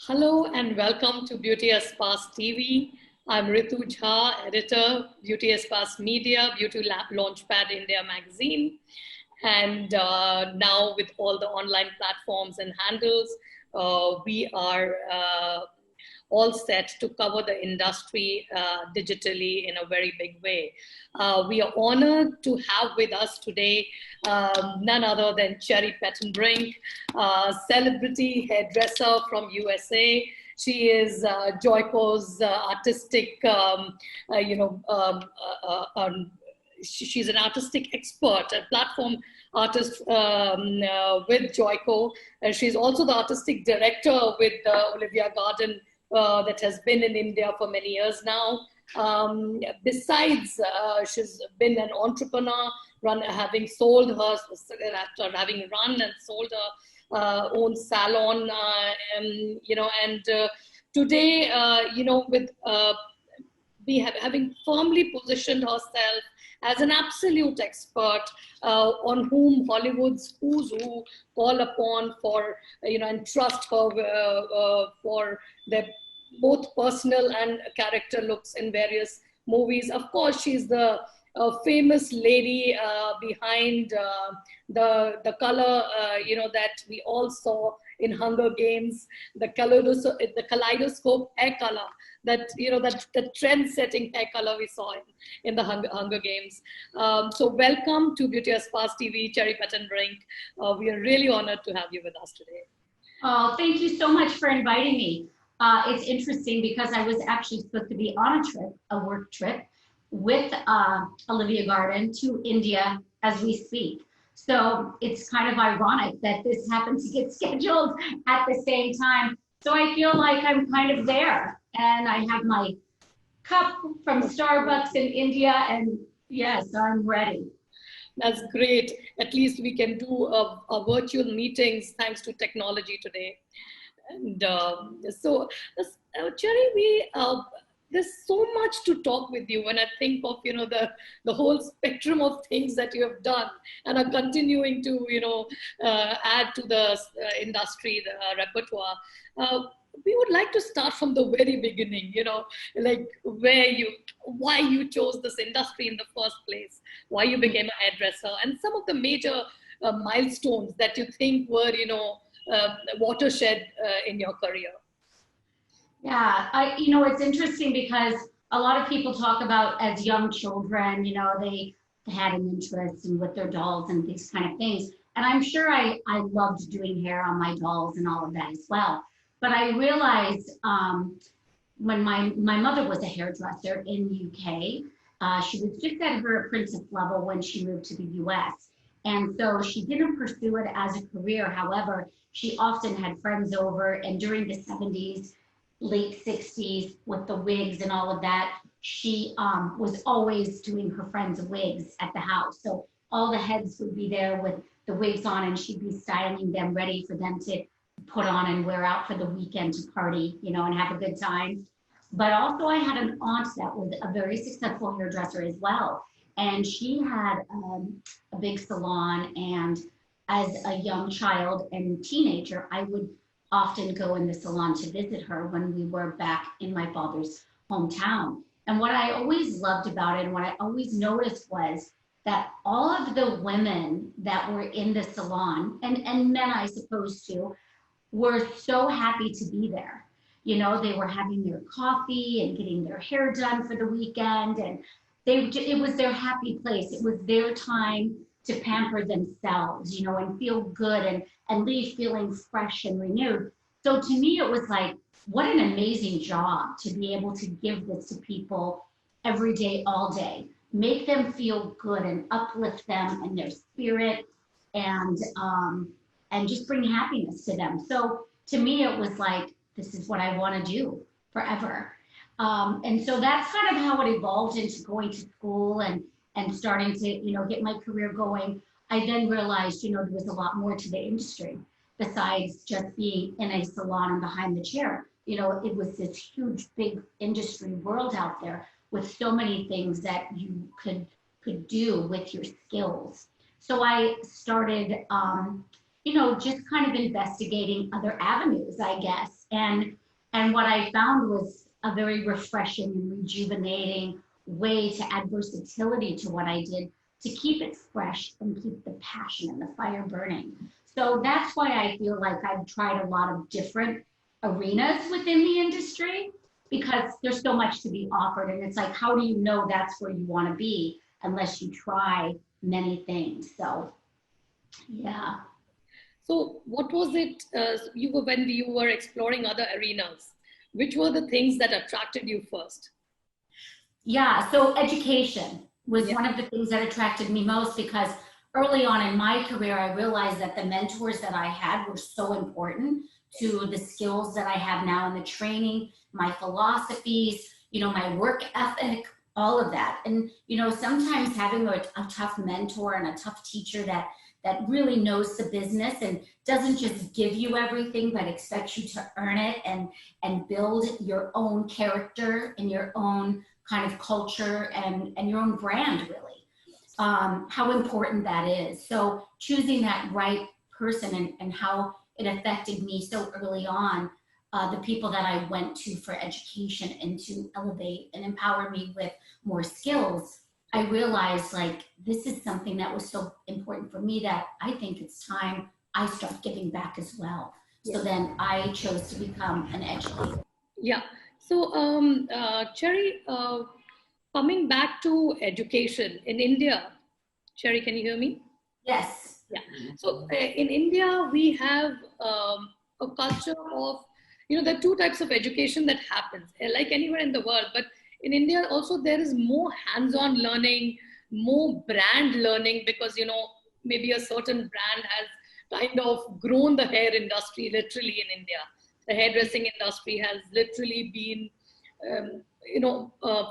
Hello and welcome to Beauty Espas TV. I'm Ritu Jha, editor, Beauty Espas Media, Beauty Launchpad India magazine. And now with all the online platforms and handles, we are all set to cover the industry digitally in a very big way. We are honored to have with us today none other than Cherry Petenbrink, celebrity hairdresser from USA. She is Joico's artistic, she's an artistic expert, a platform artist with Joico. She's also the artistic director with Olivia Garden that has been in India for many years now. Besides, she's been an entrepreneur, having sold her, after having run and sold her own salon, today, with having firmly positioned herself as an absolute expert on whom Hollywood's who's who call upon for, and trust her for their both personal and character looks in various movies. Of course, she's the famous lady behind the color, that we all saw in Hunger Games, the Kaleidoscope hair color, that the trend-setting hair color we saw in the Hunger Games. So welcome to Beauty Espas TV, Cherry Petenbrink. We are really honored to have you with us today. Oh, thank you so much for inviting me. It's interesting because I was actually supposed to be on a work trip with Olivia Garden to India as we speak. So it's kind of ironic that this happened to get scheduled at the same time. So I feel like I'm kind of there, and I have my cup from Starbucks in India, and yes, I'm ready. That's great. At least we can do a virtual meetings thanks to technology today. And Cherry, there's so much to talk with you when I think of, the whole spectrum of things that you have done and are continuing to, add to the industry, the repertoire. We would like to start from the very beginning, like why you chose this industry in the first place, why you became a hairdresser, and some of the major milestones that you think were, watershed in your career. Yeah, it's interesting because a lot of people talk about as young children, they had an interest in with their dolls and these kind of things. And I'm sure I loved doing hair on my dolls and all of that as well. But I realized when my mother was a hairdresser in the UK, she was just at her apprentice level when she moved to the US. And so she didn't pursue it as a career. However, she often had friends over, and during the 70s, late 60s, with the wigs and all of that, she was always doing her friends' wigs at the house. So all the heads would be there with the wigs on, and she'd be styling them ready for them to put on and wear out for the weekend to party, and have a good time. But also I had an aunt that was a very successful hairdresser as well. And she had a big salon, and as a young child and teenager, I would often go in the salon to visit her when we were back in my father's hometown. And what I always loved about it, and what I always noticed, was that all of the women that were in the salon, and men I suppose too, were so happy to be there. They were having their coffee and getting their hair done for the weekend, and it was their happy place. It was their time to pamper themselves, and feel good and leave feeling fresh and renewed. So to me, it was like, what an amazing job to be able to give this to people every day, all day, make them feel good and uplift them and their spirit, and just bring happiness to them. So to me, it was like, this is what I want to do forever. And so that's kind of how it evolved into going to school and starting to, get my career going. I then realized, there was a lot more to the industry besides just being in a salon and behind the chair. It was this huge, big industry world out there with so many things that you could do with your skills. So I started, just kind of investigating other avenues, I guess. And what I found was a very refreshing and rejuvenating way to add versatility to what I did, to keep it fresh and keep the passion and the fire burning. So that's why I feel like I've tried a lot of different arenas within the industry, because there's so much to be offered. And it's like, how do you know that's where you want to be unless you try many things? So, yeah. So what was it when you were exploring other arenas? Which were the things that attracted you first? Yeah, so education was one of the things that attracted me most, because early on in my career, I realized that the mentors that I had were so important to the skills that I have now, and the training, my philosophies, my work ethic, all of that. And, sometimes having a tough mentor and a tough teacher that really knows the business and doesn't just give you everything, but expects you to earn it and build your own character and your own kind of culture and your own brand, really. How important that is. So choosing that right person and how it affected me so early on, the people that I went to for education and to elevate and empower me with more skills, I realized this is something that was so important for me that I think it's time I start giving back as well. So then I chose to become an educator. Yeah. So Cherry, coming back to education in India, Cherry, can you hear me? Yes. Yeah. So in India, we have a culture of, there are two types of education that happens, like anywhere in the world, but in India also there is more hands-on learning, more brand learning, because, maybe a certain brand has kind of grown the hair industry literally in India. The hairdressing industry has literally been,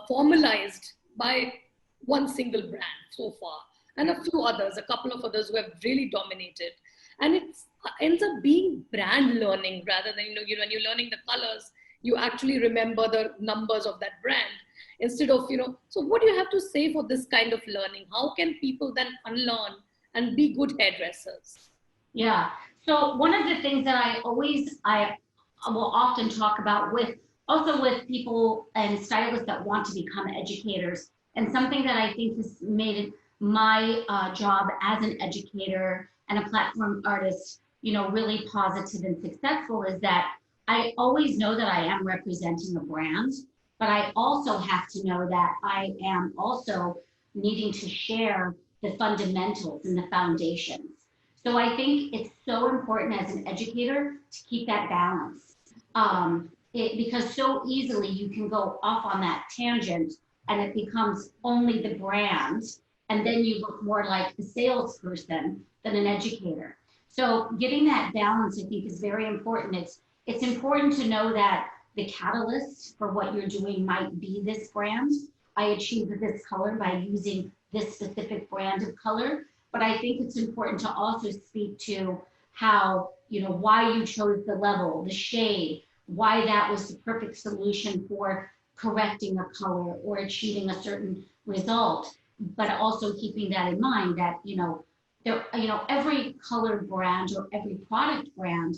formalized by one single brand so far, and a few others, a couple of others who have really dominated. And it ends up being brand learning rather than, when you're learning the colors, you actually remember the numbers of that brand instead of, so what do you have to say for this kind of learning? How can people then unlearn and be good hairdressers? Yeah. So one of the things that I will often talk about with people and stylists that want to become educators, and something that I think has made it my job as an educator and a platform artist, really positive and successful, is that I always know that I am representing a brand, but I also have to know that I am also needing to share the fundamentals and the foundations. So I think it's so important as an educator to keep that balance. Because so easily you can go off on that tangent and it becomes only the brand, and then you look more like a salesperson than an educator. So getting that balance, I think, is very important. It's important to know that the catalyst for what you're doing might be this brand. I achieved this color by using this specific brand of color, but I think it's important to also speak to how, why you chose the level, the shade, why that was the perfect solution for correcting a color or achieving a certain result, but also keeping that in mind that, every color brand or every product brand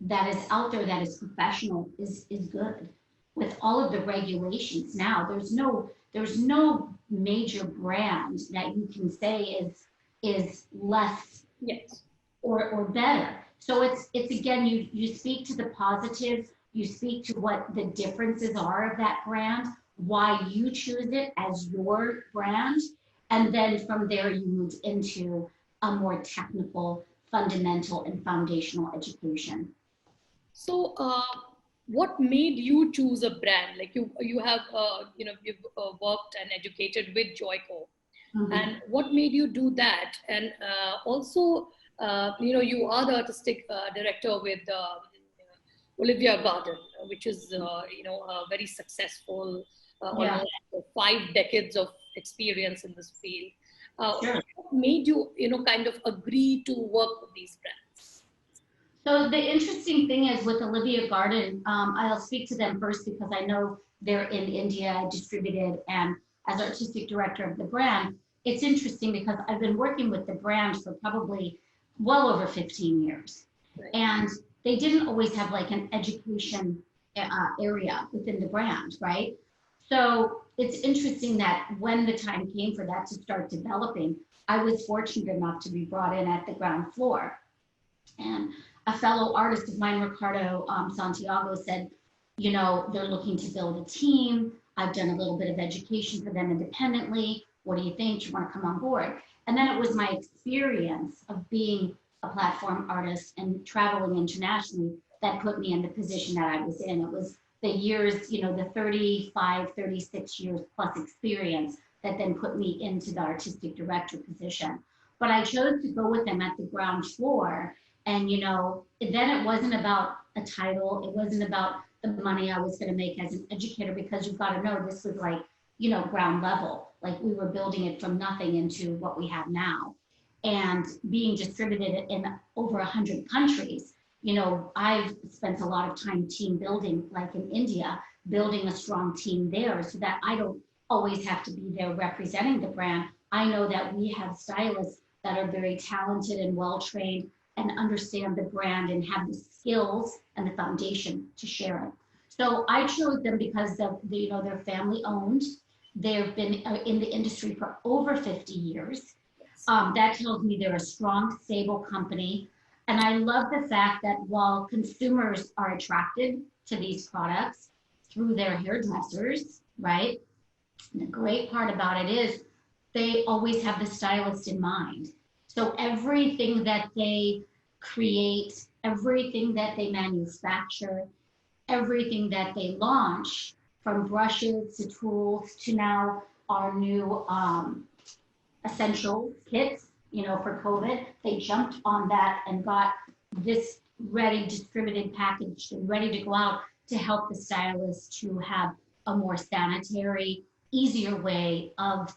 that is out there that is professional is good. With all of the regulations now, there's no major brand that you can say is less or better. So it's again, you speak to the positives, you speak to what the differences are of that brand, why you choose it as your brand, and then from there you move into a more technical, fundamental, and foundational education. So what made you choose a brand? Like you have, you've worked and educated with Joico. Mm-hmm. And what made you do that? And also, you are the artistic director with Olivia Garden, which is, a very successful, almost 5 decades of experience in this field. Sure. What made you, kind of agree to work with these brands? So the interesting thing is with Olivia Garden, I'll speak to them first because I know they're in India, distributed, and as artistic director of the brand, it's interesting because I've been working with the brand for probably well over 15 years. Right. And they didn't always have like an education area within the brand, right? So it's interesting that when the time came for that to start developing, I was fortunate enough to be brought in at the ground floor. And a fellow artist of mine, Ricardo Santiago, said, you know, they're looking to build a team. I've done a little bit of education for them independently. What do you think? Do you want to come on board? And then it was my experience of being a platform artist and traveling internationally that put me in the position that I was in. It was the years, you know, the 35, 36 years plus experience that then put me into the artistic director position. But I chose to go with them at the ground floor. And, you know, then it wasn't about a title. It wasn't about the money I was going to make as an educator, because you've got to know this was like, you know, ground level. Like we were building it from nothing into what we have now. And being distributed in over 100 countries, you know, I've spent a lot of time team building, like in India, building a strong team there so that I don't always have to be there representing the brand. I know that we have stylists that are very talented and well-trained and understand the brand and have the skills and the foundation to share it. So I chose them because you know, they're family owned. They've been in the industry for over 50 years. That tells me they're a strong, stable company. And I love the fact that while consumers are attracted to these products through their hairdressers, right? And the great part about it is they always have the stylist in mind. So everything that they create, everything that they manufacture, everything that they launch, from brushes to tools to now our new essential kits, you know, for COVID, they jumped on that and got this ready, distributed, packaged, and ready to go out to help the stylist to have a more sanitary, easier way of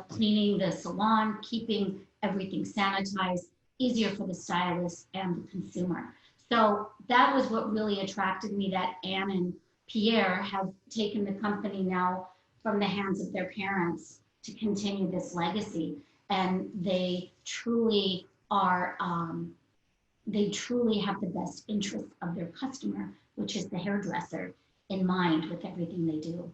cleaning the salon, keeping everything sanitized, easier for the stylist and the consumer. So that was what really attracted me, that Anne and Pierre have taken the company now from the hands of their parents to continue this legacy. And they truly are, they truly have the best interest of their customer, which is the hairdresser, in mind with everything they do.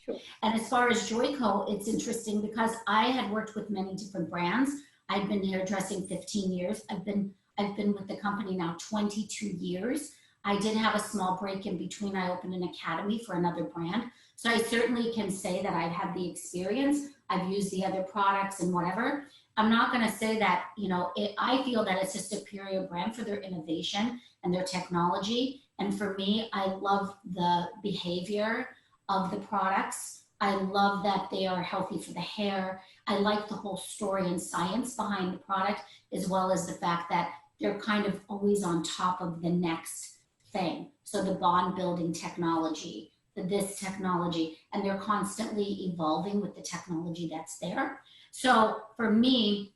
Sure. And as far as Joico, it's interesting because I had worked with many different brands. I've been hairdressing 15 years. I've been with the company now 22 years. I did have a small break in between. I opened an academy for another brand. So I certainly can say that I've had the experience. I've used the other products and whatever. I'm not going to say that, you know, I feel that it's a superior brand for their innovation and their technology. And for me, I love the behavior of the products. I love that they are healthy for the hair. I like the whole story and science behind the product, as well as the fact that they're kind of always on top of the next thing. So the bond building technology, this technology, and they're constantly evolving with the technology that's there. So for me,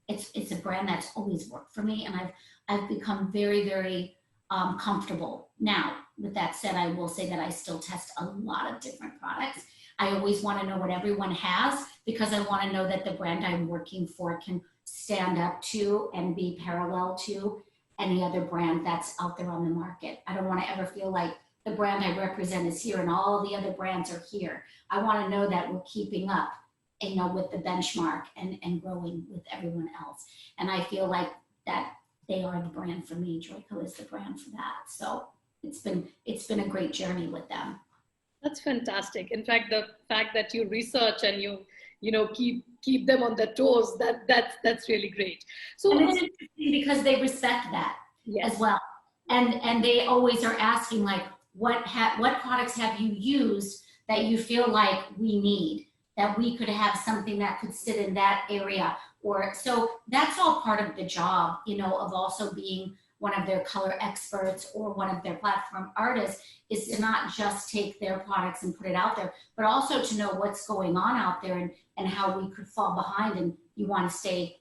it's a brand that's always worked for me, and I've become very, very comfortable. Now, with that said, I will say that I still test a lot of different products. I always want to know what everyone has, because I want to know that the brand I'm working for can stand up to and be parallel to any other brand that's out there on the market. I don't want to ever feel like the brand I represent is here and all the other brands are here. I want to know that we're keeping up, you know, with the benchmark and growing with everyone else. And I feel like that they are the brand for me. Joico is the brand for that. So it's been a great journey with them. That's fantastic. In fact, the fact that you research and you know keep them on their toes, that's really great. So and it's interesting because they respect that as well. And they always are asking, like, what products have you used that you feel like we need, that we could have something that could sit in that area? Or so that's all part of the job, you know, of also being one of their color experts or one of their platform artists, is to not just take their products and put it out there, but also to know what's going on out there and how we could fall behind. And you want to stay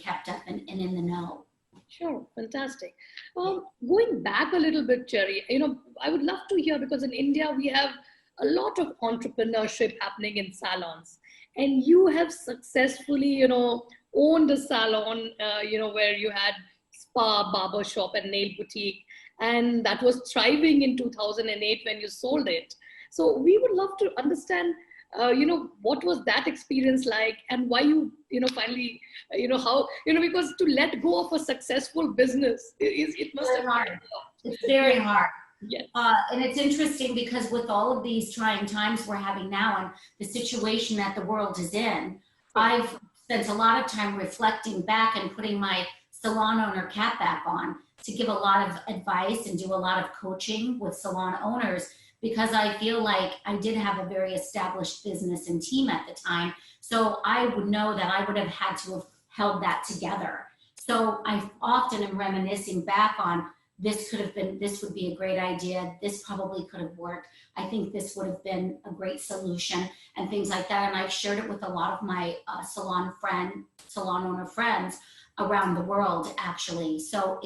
kept up and in the know. Sure, fantastic. Going back a little bit, Cherry, you know, I would love to hear, because in India we have a lot of entrepreneurship happening in salons, and you have successfully, you know, owned a salon, where you had spa, barber shop, and nail boutique. And that was thriving in 2008 when you sold it. So we would love to understand, what was that experience like, and why you, finally, how, because to let go of a successful business, it must have been hard. It's very hard. Yes. And it's interesting because with all of these trying times we're having now and the situation that the world is in, I've spent a lot of time reflecting back and putting my salon owner cap back on to give a lot of advice and do a lot of coaching with salon owners, because I feel like I did have a very established business and team at the time. So I would know that I would have had to have held that together. So I often am reminiscing back on, this would be a great idea. This probably could have worked. I think this would have been a great solution and things like that. And I've shared it with a lot of my salon owner friends around the world, actually. So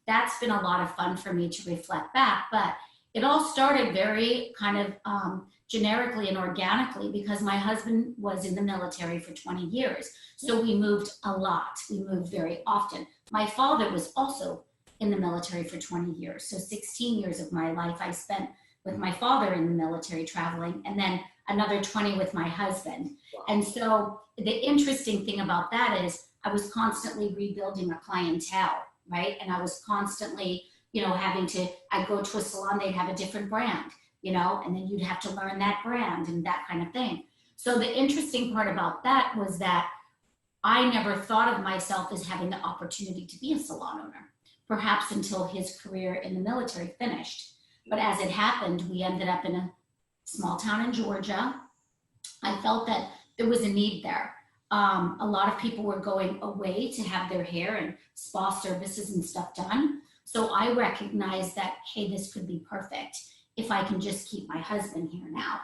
that's been a lot of fun for me to reflect back. But it all started very kind of generically and organically because my husband was in the military for 20 years. So we moved a lot. We moved very often. My father was also in the military for 20 years. So 16 years of my life I spent with my father in the military traveling, and then another 20 with my husband. Wow. And so the interesting thing about that is I was constantly rebuilding a clientele, right? And I was constantly, I'd go to a salon, they'd have a different brand, and then you'd have to learn that brand and that kind of thing. So the interesting part about that was that I never thought of myself as having the opportunity to be a salon owner, perhaps until his career in the military finished. But as it happened, we ended up in a small town in Georgia. I felt that there was a need there. A lot of people were going away to have their hair and spa services and stuff done. So I recognized that, hey, this could be perfect if I can just keep my husband here now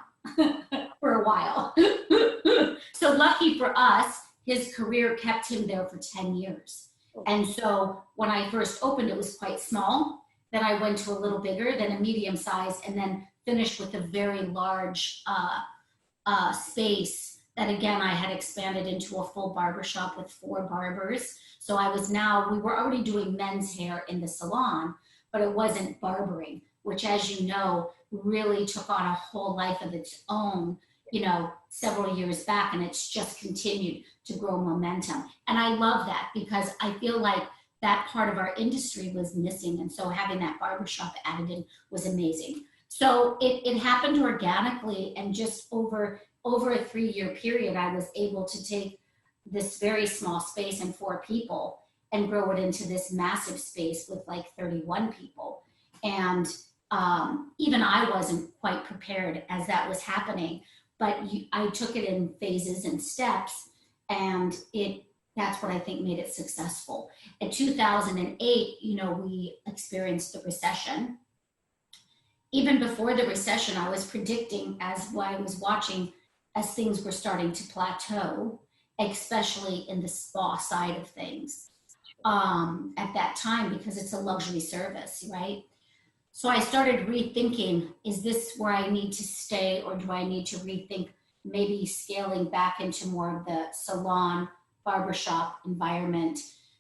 for a while. So lucky for us, his career kept him there for 10 years. And so when I first opened, it was quite small. Then I went to a little bigger, then a medium size, and then finished with a very large space that, again, I had expanded into a full barbershop with 4 barbers. So we were already doing men's hair in the salon, but it wasn't barbering, which, as you know, really took on a whole life of its own, several years back, and it's just continued to grow momentum. And I love that because I feel like that part of our industry was missing. And so having that barbershop added in was amazing. So it happened organically, and just over a 3-year period, I was able to take this very small space and 4 people and grow it into this massive space with like 31 people. And even I wasn't quite prepared as that was happening, but I took it in phases and steps, and that's what I think made it successful. In 2008, we experienced the recession. Even before the recession, I was predicting, as I was watching, as things were starting to plateau, especially in the spa side of things at that time, because it's a luxury service, right? So I started rethinking, is this where I need to stay, or do I need to rethink maybe scaling back into more of the salon, barbershop environment,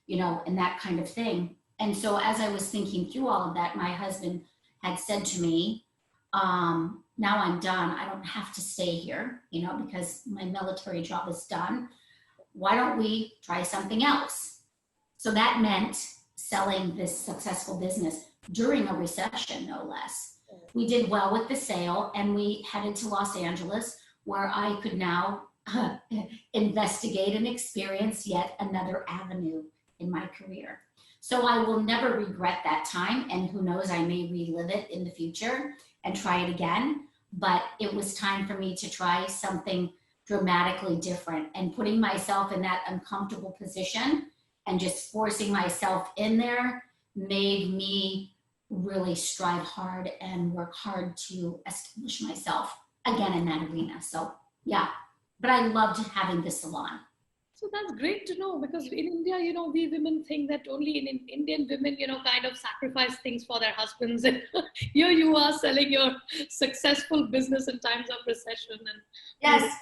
and that kind of thing. And so as I was thinking through all of that, my husband had said to me, now I'm done. I don't have to stay here, because my military job is done. Why don't we try something else? So that meant selling this successful business during a recession, no less. We did well with the sale, and we headed to Los Angeles, where I could now investigate and experience yet another avenue in my career. So I will never regret that time, and who knows, I may relive it in the future and try it again. But it was time for me to try something dramatically different, and putting myself in that uncomfortable position and just forcing myself in there made me really strive hard and work hard to establish myself again in that arena. So yeah, but I loved having the salon. So that's great to know, because in India, we women think that only in Indian women, kind of sacrifice things for their husbands. And here you are selling your successful business in times of recession. And yes.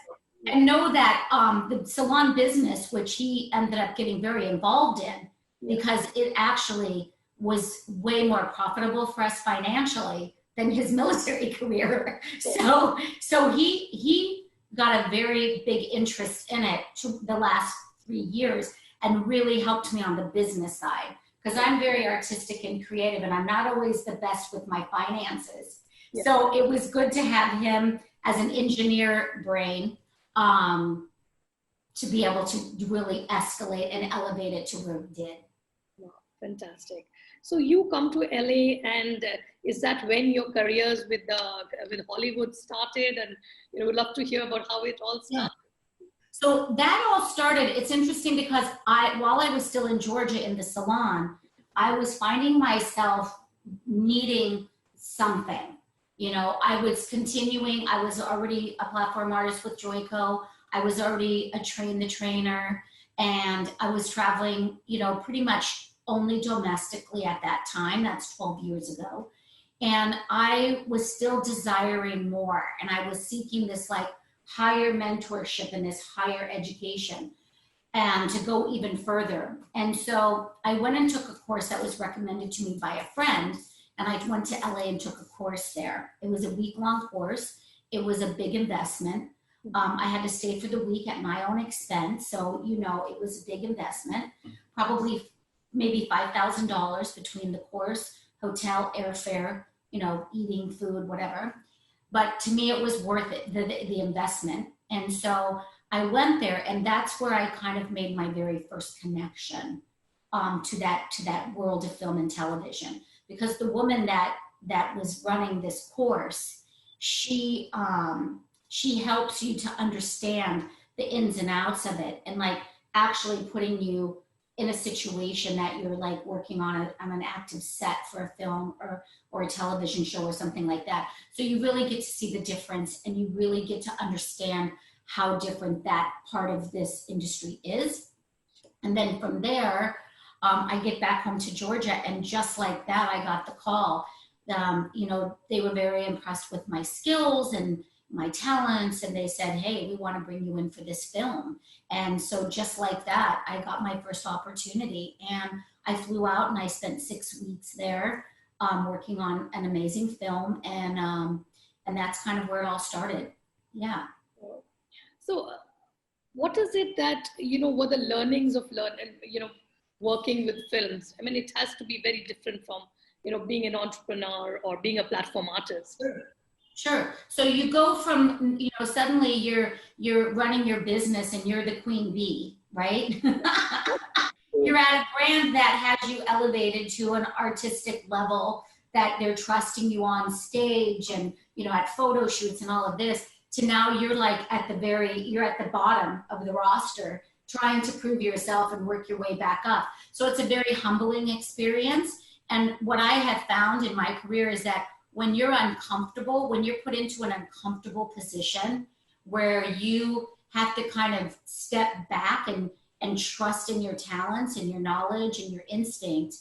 And know that the salon business, which he ended up getting very involved in, because it actually was way more profitable for us financially than his military career. So he got a very big interest in it to the last 3 years and really helped me on the business side, because I'm very artistic and creative and I'm not always the best with my finances. Yeah. So it was good to have him as an engineer brain to be able to really escalate and elevate it to where it did. Wow, fantastic. So you come to LA, and is that when your careers with Hollywood started? And we'd love to hear about how it all started. Yeah. So that all started, it's interesting because while I was still in Georgia in the salon, I was finding myself needing something. I was continuing, I was already a platform artist with Joico. I was already a train the trainer, and I was traveling, pretty much only domestically at that time. That's 12 years ago. And I was still desiring more. And I was seeking this like higher mentorship and this higher education and to go even further. And so I went and took a course that was recommended to me by a friend. And I went to LA and took a course there. It was a week-long course. It was a big investment. I had to stay for the week at my own expense. So, it was a big investment, probably maybe $5,000 between the course, hotel, airfare, eating, food, whatever. But to me, it was worth it, the investment. And so I went there, and that's where I kind of made my very first connection to that world of film and television. Because the woman that was running this course, she helps you to understand the ins and outs of it, and like actually putting you in a situation that you're like working on an active set for a film or a television show or something like that. So you really get to see the difference, and you really get to understand how different that part of this industry is. And then from there, I get back home to Georgia, and just like that, I got the call. They were very impressed with my skills and my talents, and they said, hey, we want to bring you in for this film. And so just like that, I got my first opportunity, and I flew out and I spent 6 weeks there working on an amazing film, and that's kind of where it all started. Yeah. So what is it that, were the learnings of working with films? I mean, it has to be very different from, being an entrepreneur or being a platform artist. Sure. So you go from, suddenly you're running your business and you're the queen bee, right? You're at a brand that has you elevated to an artistic level, that they're trusting you on stage and, at photo shoots and all of this, to now you're like you're at the bottom of the roster, trying to prove yourself and work your way back up. So it's a very humbling experience. And what I have found in my career is that when you're uncomfortable, when you're put into an uncomfortable position where you have to kind of step back and trust in your talents and your knowledge and your instinct,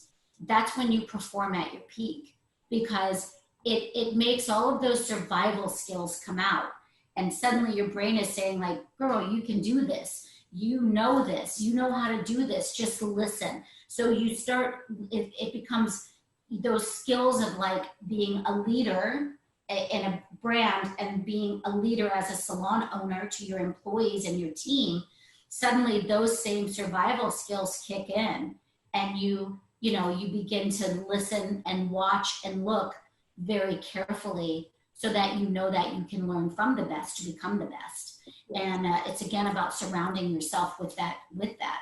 that's when you perform at your peak, because it makes all of those survival skills come out. And suddenly your brain is saying like, girl, you can do this. You know this, you know how to do this, just listen. So you start, it becomes those skills of like being a leader in a brand and being a leader as a salon owner to your employees and your team. Suddenly those same survival skills kick in, and you begin to listen and watch and look very carefully, so that that you can learn from the best to become the best. And it's again about surrounding yourself with that.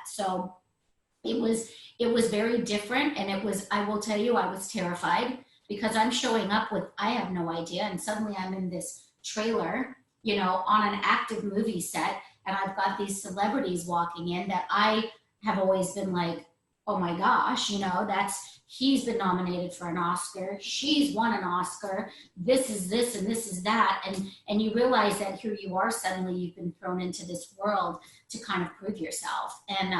So it was very different, and I will tell you, I was terrified, because I'm showing up with, I have no idea, and suddenly I'm in this trailer, on an active movie set, and I've got these celebrities walking in that I have always been like, oh my gosh, he's been nominated for an Oscar, she's won an Oscar, this is this and this is that, and you realize that here you are, suddenly you've been thrown into this world to kind of prove yourself, and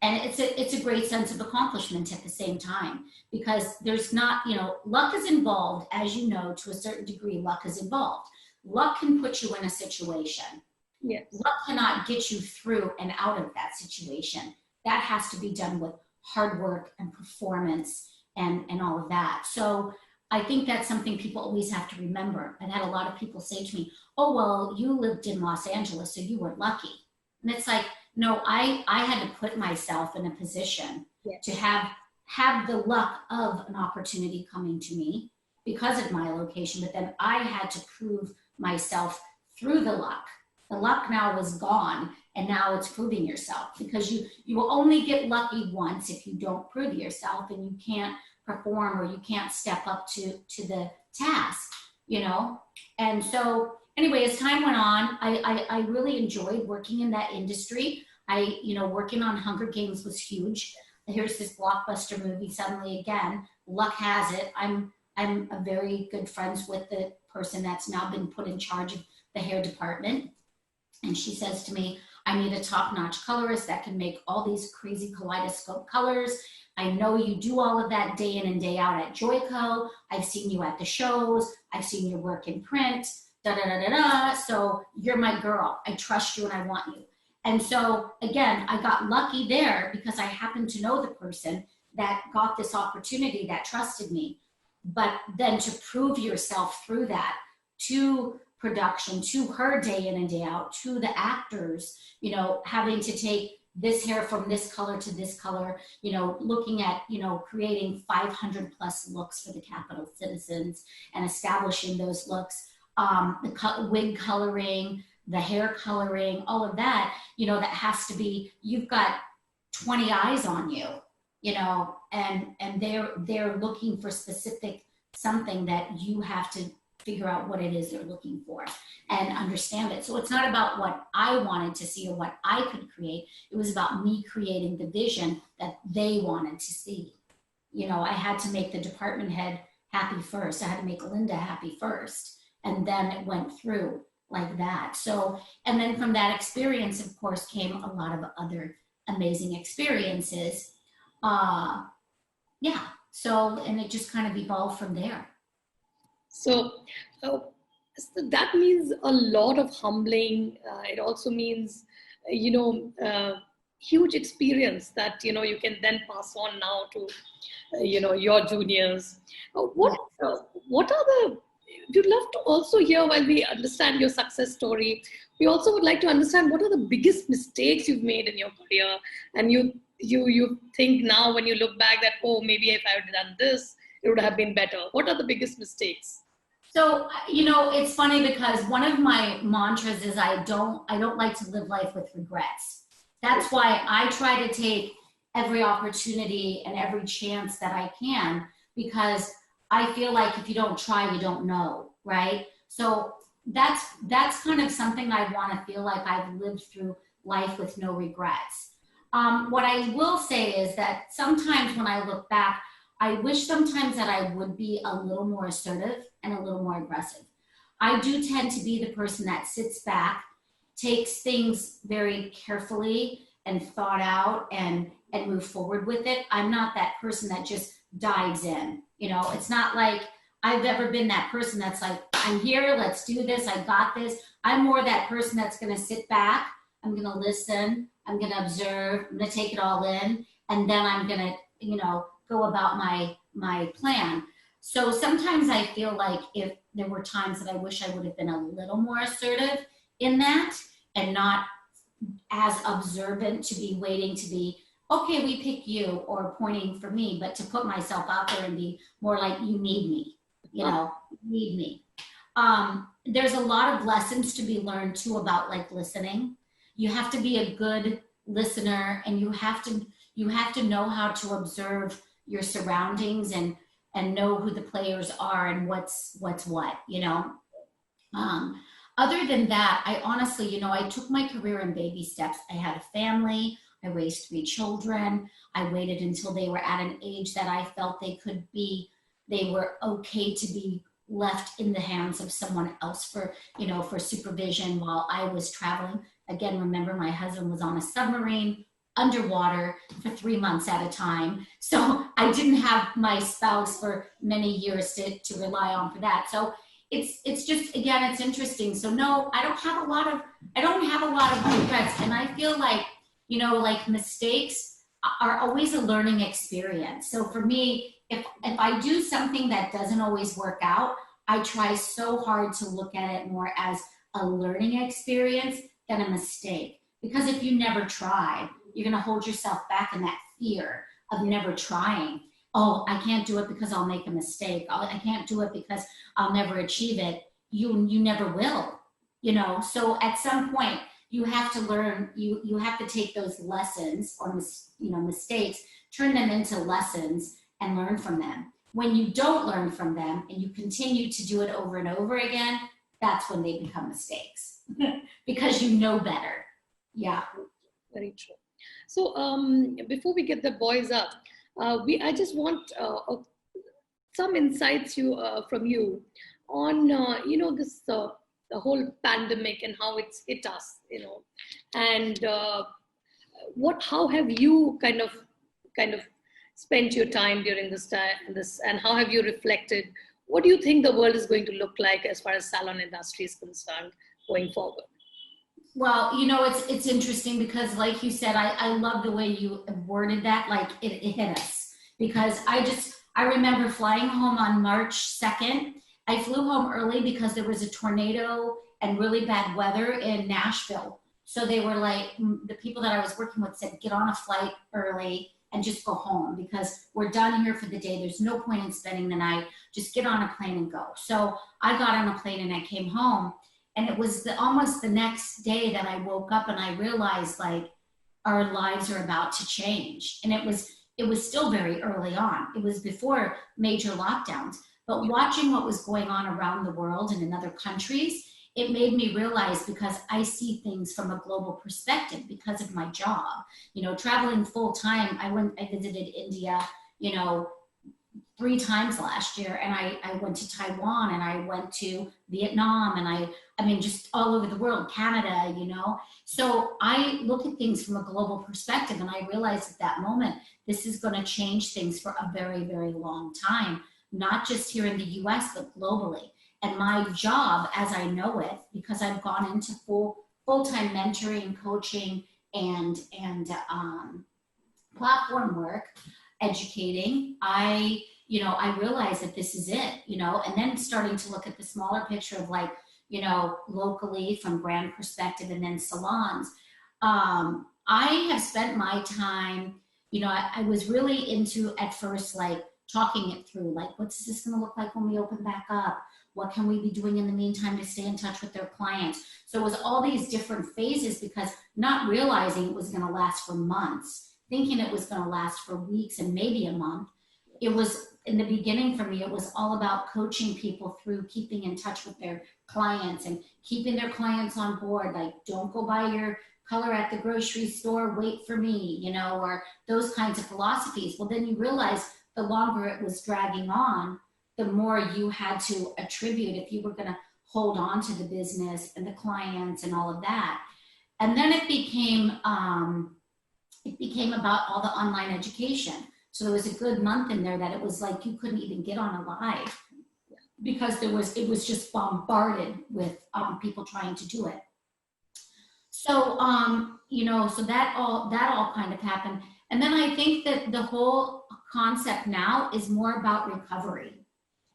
it's a great sense of accomplishment at the same time, because there's not, luck is involved, as to a certain degree. Luck is involved. Luck can put you in a situation, Yes. Luck cannot get you through and out of that situation. That has to be done with hard work and performance and all of that. So I think that's something people always have to remember. I've had a lot of people say to me, oh, well, you lived in Los Angeles, so you were lucky. And it's like, no, I had to put myself in a position to have the luck of an opportunity coming to me because of my location, but then I had to prove myself through the luck. The luck now was gone, and now it's proving yourself, because you will only get lucky once if you don't prove yourself and you can't perform or you can't step up to the task, you know? And so anyway, as time went on, I really enjoyed working in that industry. Working on Hunger Games was huge. Here's this blockbuster movie suddenly again. Luck has it. I'm a very good friends with the person that's now been put in charge of the hair department. And she says to me, I need a top-notch colorist that can make all these crazy kaleidoscope colors. I know you do all of that day in and day out at Joico. I've seen you at the shows. I've seen your work in print, So you're my girl. I trust you and I want you. And so again, I got lucky there because I happened to know the person that got this opportunity, that trusted me. But then to prove yourself through that to production, to her day in and day out, to the actors, having to take this hair from this color to this color, looking at, creating 500 plus looks for the Capital Citizens and establishing those looks, the wig coloring, the hair coloring, all of that, that has to be, you've got 20 eyes on you, and they're looking for specific something that you have to figure out what it is they're looking for and understand it. So it's not about what I wanted to see or what I could create. It was about me creating the vision that they wanted to see. I had to make the department head happy first. I had to make Linda happy first. And then it went through like that. So, and then from that experience, of course, came a lot of other amazing experiences. So, and it just kind of evolved from there. So that means a lot of humbling. It also means, huge experience that, you can then pass on now to, your juniors. What are we'd love to also hear, while we understand your success story, we also would like to understand what are the biggest mistakes you've made in your career. And you think now when you look back that, oh, maybe if I had done this, it would have been better. What are the biggest mistakes? So, it's funny because one of my mantras is I don't like to live life with regrets. That's why I try to take every opportunity and every chance that I can, because I feel like if you don't try, you don't know, right? So that's kind of something I want to feel like I've lived through life with no regrets. What I will say is that sometimes when I look back, I wish sometimes that I would be a little more assertive and a little more aggressive. I do tend to be the person that sits back, takes things very carefully and thought out and move forward with it. I'm not that person that just dives in. It's not like I've ever been that person that's like, I'm here, let's do this, I got this. I'm more that person that's going to sit back, I'm going to listen, I'm going to observe, I'm going to take it all in, and then I'm going to, go about my plan. So sometimes I feel like if there were times that I wish I would have been a little more assertive in that and not as observant to be waiting to be, okay, we pick you, or pointing for me, but to put myself out there and be more like, you need me, you need me. There's a lot of lessons to be learned too about like listening. You have to be a good listener, and you have to know how to observe your surroundings and know who the players are and what's what. Other than that, I honestly, I took my career in baby steps. I had a family. I raised 3 children. I waited until they were at an age that I felt they were okay to be left in the hands of someone else for supervision while I was traveling. Again, remember, my husband was on a submarine underwater for 3 months at a time. So I didn't have my spouse for many years to rely on for that. So it's just, again, it's interesting. So no, I don't have a lot of regrets. And I feel like, you know, like mistakes are always a learning experience. So for me, if I do something that doesn't always work out, I try so hard to look at it more as a learning experience than a mistake. Because if you never try, you're going to hold yourself back in that fear of never trying. Oh, I can't do it because I'll make a mistake. I can't do it because I'll never achieve it. You never will, you know? So at some point you have to learn, you have to take those lessons or, mistakes, turn them into lessons and learn from them. When you don't learn from them and you continue to do it over and over again, that's when they become mistakes because you know better. Yeah. Very true. So before we get the boys up, I just want some insights from you on this the whole pandemic and how it's hit us, and how have you kind of spent your time during this time, and how have you reflected? What do you think the world is going to look like as far as salon industry is concerned going forward? Well, it's interesting because, like you said, I love the way you worded that. Like it hit us, because I remember flying home on March 2nd. I flew home early because there was a tornado and really bad weather in Nashville. So they were like, the people that I was working with said, get on a flight early and just go home because we're done here for the day. There's no point in spending the night. Just get on a plane and go. So I got on a plane and I came home. And it was almost the next day that I woke up and I realized, like, our lives are about to change. And it was still very early on. It was before major lockdowns. But watching what was going on around the world and in other countries, it made me realize, because I see things from a global perspective because of my job. Traveling full time, I visited India, 3 times last year, and I went to Taiwan, and I went to Vietnam, and I mean, just all over the world, Canada, So I look at things from a global perspective, and I realized at that moment, this is going to change things for a very, very long time, not just here in the US, but globally. And my job, as I know it, because I've gone into full-time mentoring, coaching, and platform work, educating, I realized that this is it, and then starting to look at the smaller picture of, like, locally from brand perspective, and then salons. I have spent my time, I was really into, at first, like, talking it through, like, what's this going to look like when we open back up? What can we be doing in the meantime to stay in touch with their clients? So it was all these different phases, because not realizing it was going to last for months, thinking it was going to last for weeks and maybe a month. It was, in the beginning for me, it was all about coaching people through keeping in touch with their clients and keeping their clients on board. Like, don't go buy your color at the grocery store, wait for me, or those kinds of philosophies. Well, then you realize the longer it was dragging on, the more you had to attribute if you were going to hold on to the business and the clients and all of that. And then it became about all the online education. So there was a good month in there that it was like you couldn't even get on a live because it was just bombarded with people trying to do it. So so that all kind of happened. And then I think that the whole concept now is more about recovery.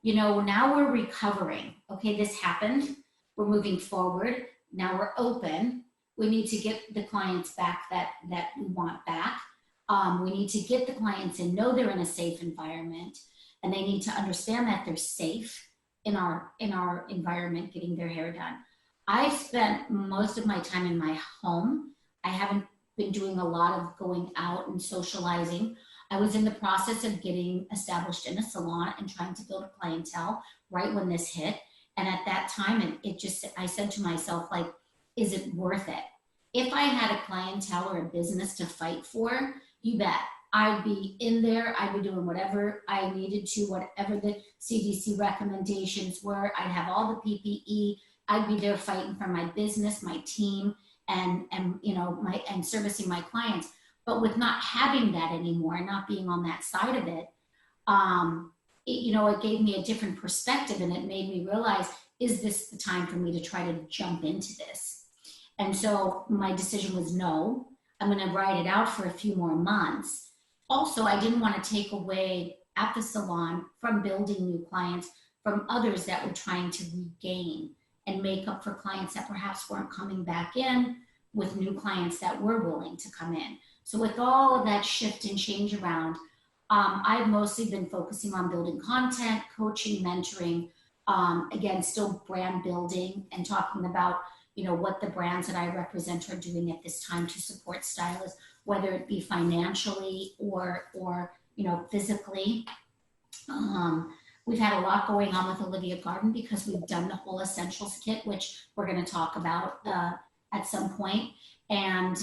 Now we're recovering. Okay, this happened. We're moving forward. Now we're open. We need to get the clients back that we want back. We need to get the clients and know they're in a safe environment, and they need to understand that they're safe in our environment getting their hair done. I've spent most of my time in my home. I haven't been doing a lot of going out and socializing. I was in the process of getting established in a salon and trying to build a clientele right when this hit. And at that time, I said to myself, like, is it worth it? If I had a clientele or a business to fight for, you bet. I'd be in there. I'd be doing whatever I needed to, whatever the CDC recommendations were. I'd have all the PPE. I'd be there fighting for my business, my team, and servicing my clients. But with not having that anymore, not being on that side of it, it gave me a different perspective, and it made me realize is this the time for me to try to jump into this? And so my decision was no, I'm going to ride it out for a few more months. Also, I didn't want to take away at the salon from building new clients from others that were trying to regain and make up for clients that perhaps weren't coming back in, with new clients that were willing to come in. So with all of that shift and change around, I've mostly been focusing on building content, coaching, mentoring, again, still brand building and talking about, what the brands that I represent are doing at this time to support stylists, whether it be financially or physically. We've had a lot going on with Olivia Garden because we've done the whole essentials kit, which we're going to talk about at some point. And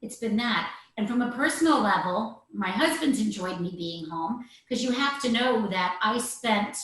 it's been that. And from a personal level, my husband's enjoyed me being home, because you have to know that I spent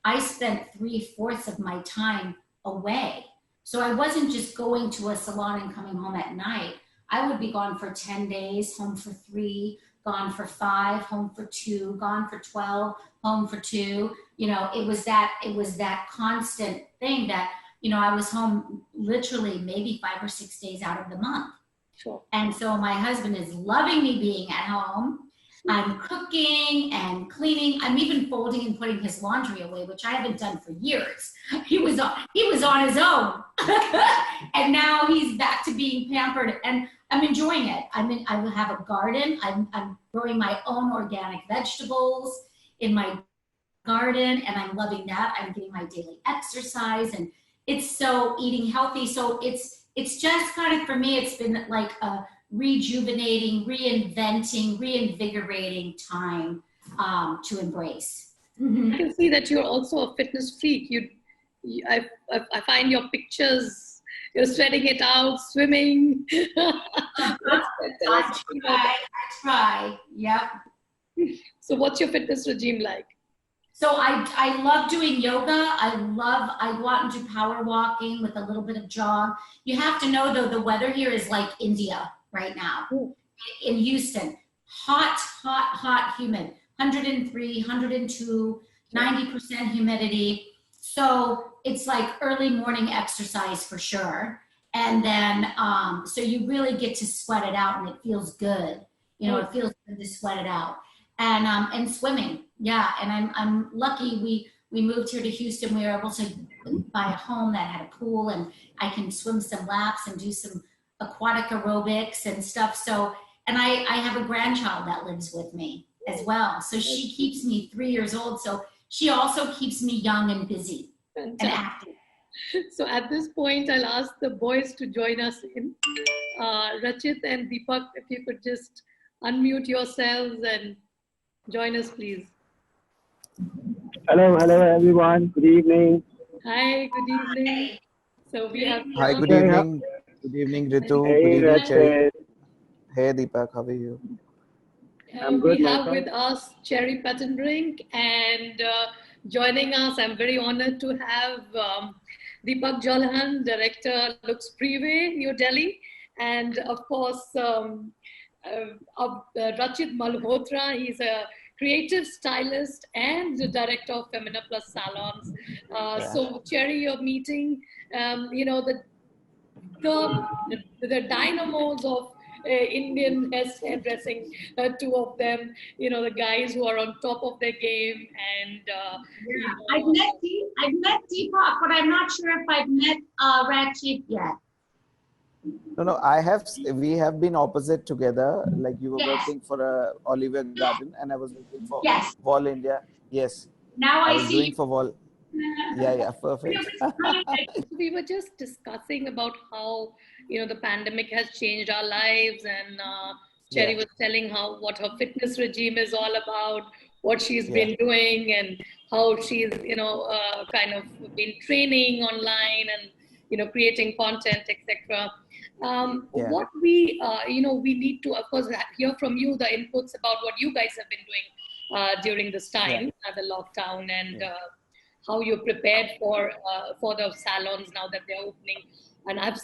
3/4 of my time away. So I wasn't just going to a salon and coming home at night. I would be gone for 10 days, home for 3, gone for 5, home for 2, gone for 12, home for 2. It was that constant thing that, I was home literally maybe 5 or 6 days out of the month. Sure. And so my husband is loving me being at home. I'm cooking and cleaning. I'm even folding and putting his laundry away, which I haven't done for years. He was on his own. And now he's back to being pampered, and I'm enjoying it. I have a garden. I'm growing my own organic vegetables in my garden, and I'm loving that. I'm getting my daily exercise, and it's so eating healthy. So it's just kind of, for me, it's been like a rejuvenating, reinventing, reinvigorating time to embrace. I can see that you're also a fitness freak. I find your pictures, you're sweating it out, swimming. I try. Yep. So what's your fitness regime like? So I love doing yoga. I go out and do power walking with a little bit of jog. You have to know, though, the weather here is like India right now. Ooh. In Houston. Hot, humid. 103, 102, 90% humidity. So it's like early morning exercise for sure. And then, so you really get to sweat it out, and it feels good. It feels good to sweat it out. And swimming. Yeah, and I'm lucky we moved here to Houston. We were able to buy a home that had a pool, and I can swim some laps and do some aquatic aerobics and stuff. So, and I have a grandchild that lives with me as well. So she keeps me 3 years old. So she also keeps me young and busy. Fantastic. And active. So at this point, I'll ask the boys to join us in. Rachit and Deepak, if you could just unmute yourselves and join us, please. Hello everyone. Good evening. Hi, good evening. So we have. Hi, good evening. Good evening, Ritu. Hey, good evening, Cherry. Rachit. Hey, Deepak. How are you? I'm good, We have myself. with us Cherry Petenbrink, and joining us, I'm very honored to have Deepak Jalhan, Director, Looks Prive, New Delhi, and of course Rachit Malhotra. He's a creative stylist and the director of Femina Plus Salons. So Cherry, you're meeting, the dynamos of Indian hairdressing, two of them, the guys who are on top of their game. And I've met Deepak, but I'm not sure if I've met Rachit yet. No, we have been opposite together. Like you were working for Olivia Garden, and I was working for Wall India. Yes. Now I was see. doing for Wall. Yeah, perfect. We were just discussing about how, the pandemic has changed our lives, and Cherry was telling what her fitness regime is all about, what she's been doing, and how she's, kind of been training online and, creating content, etc. What we, we need to, of course, hear from you the inputs about what you guys have been doing during this time, the lockdown, and how you're prepared for the salons now that they're opening. And I've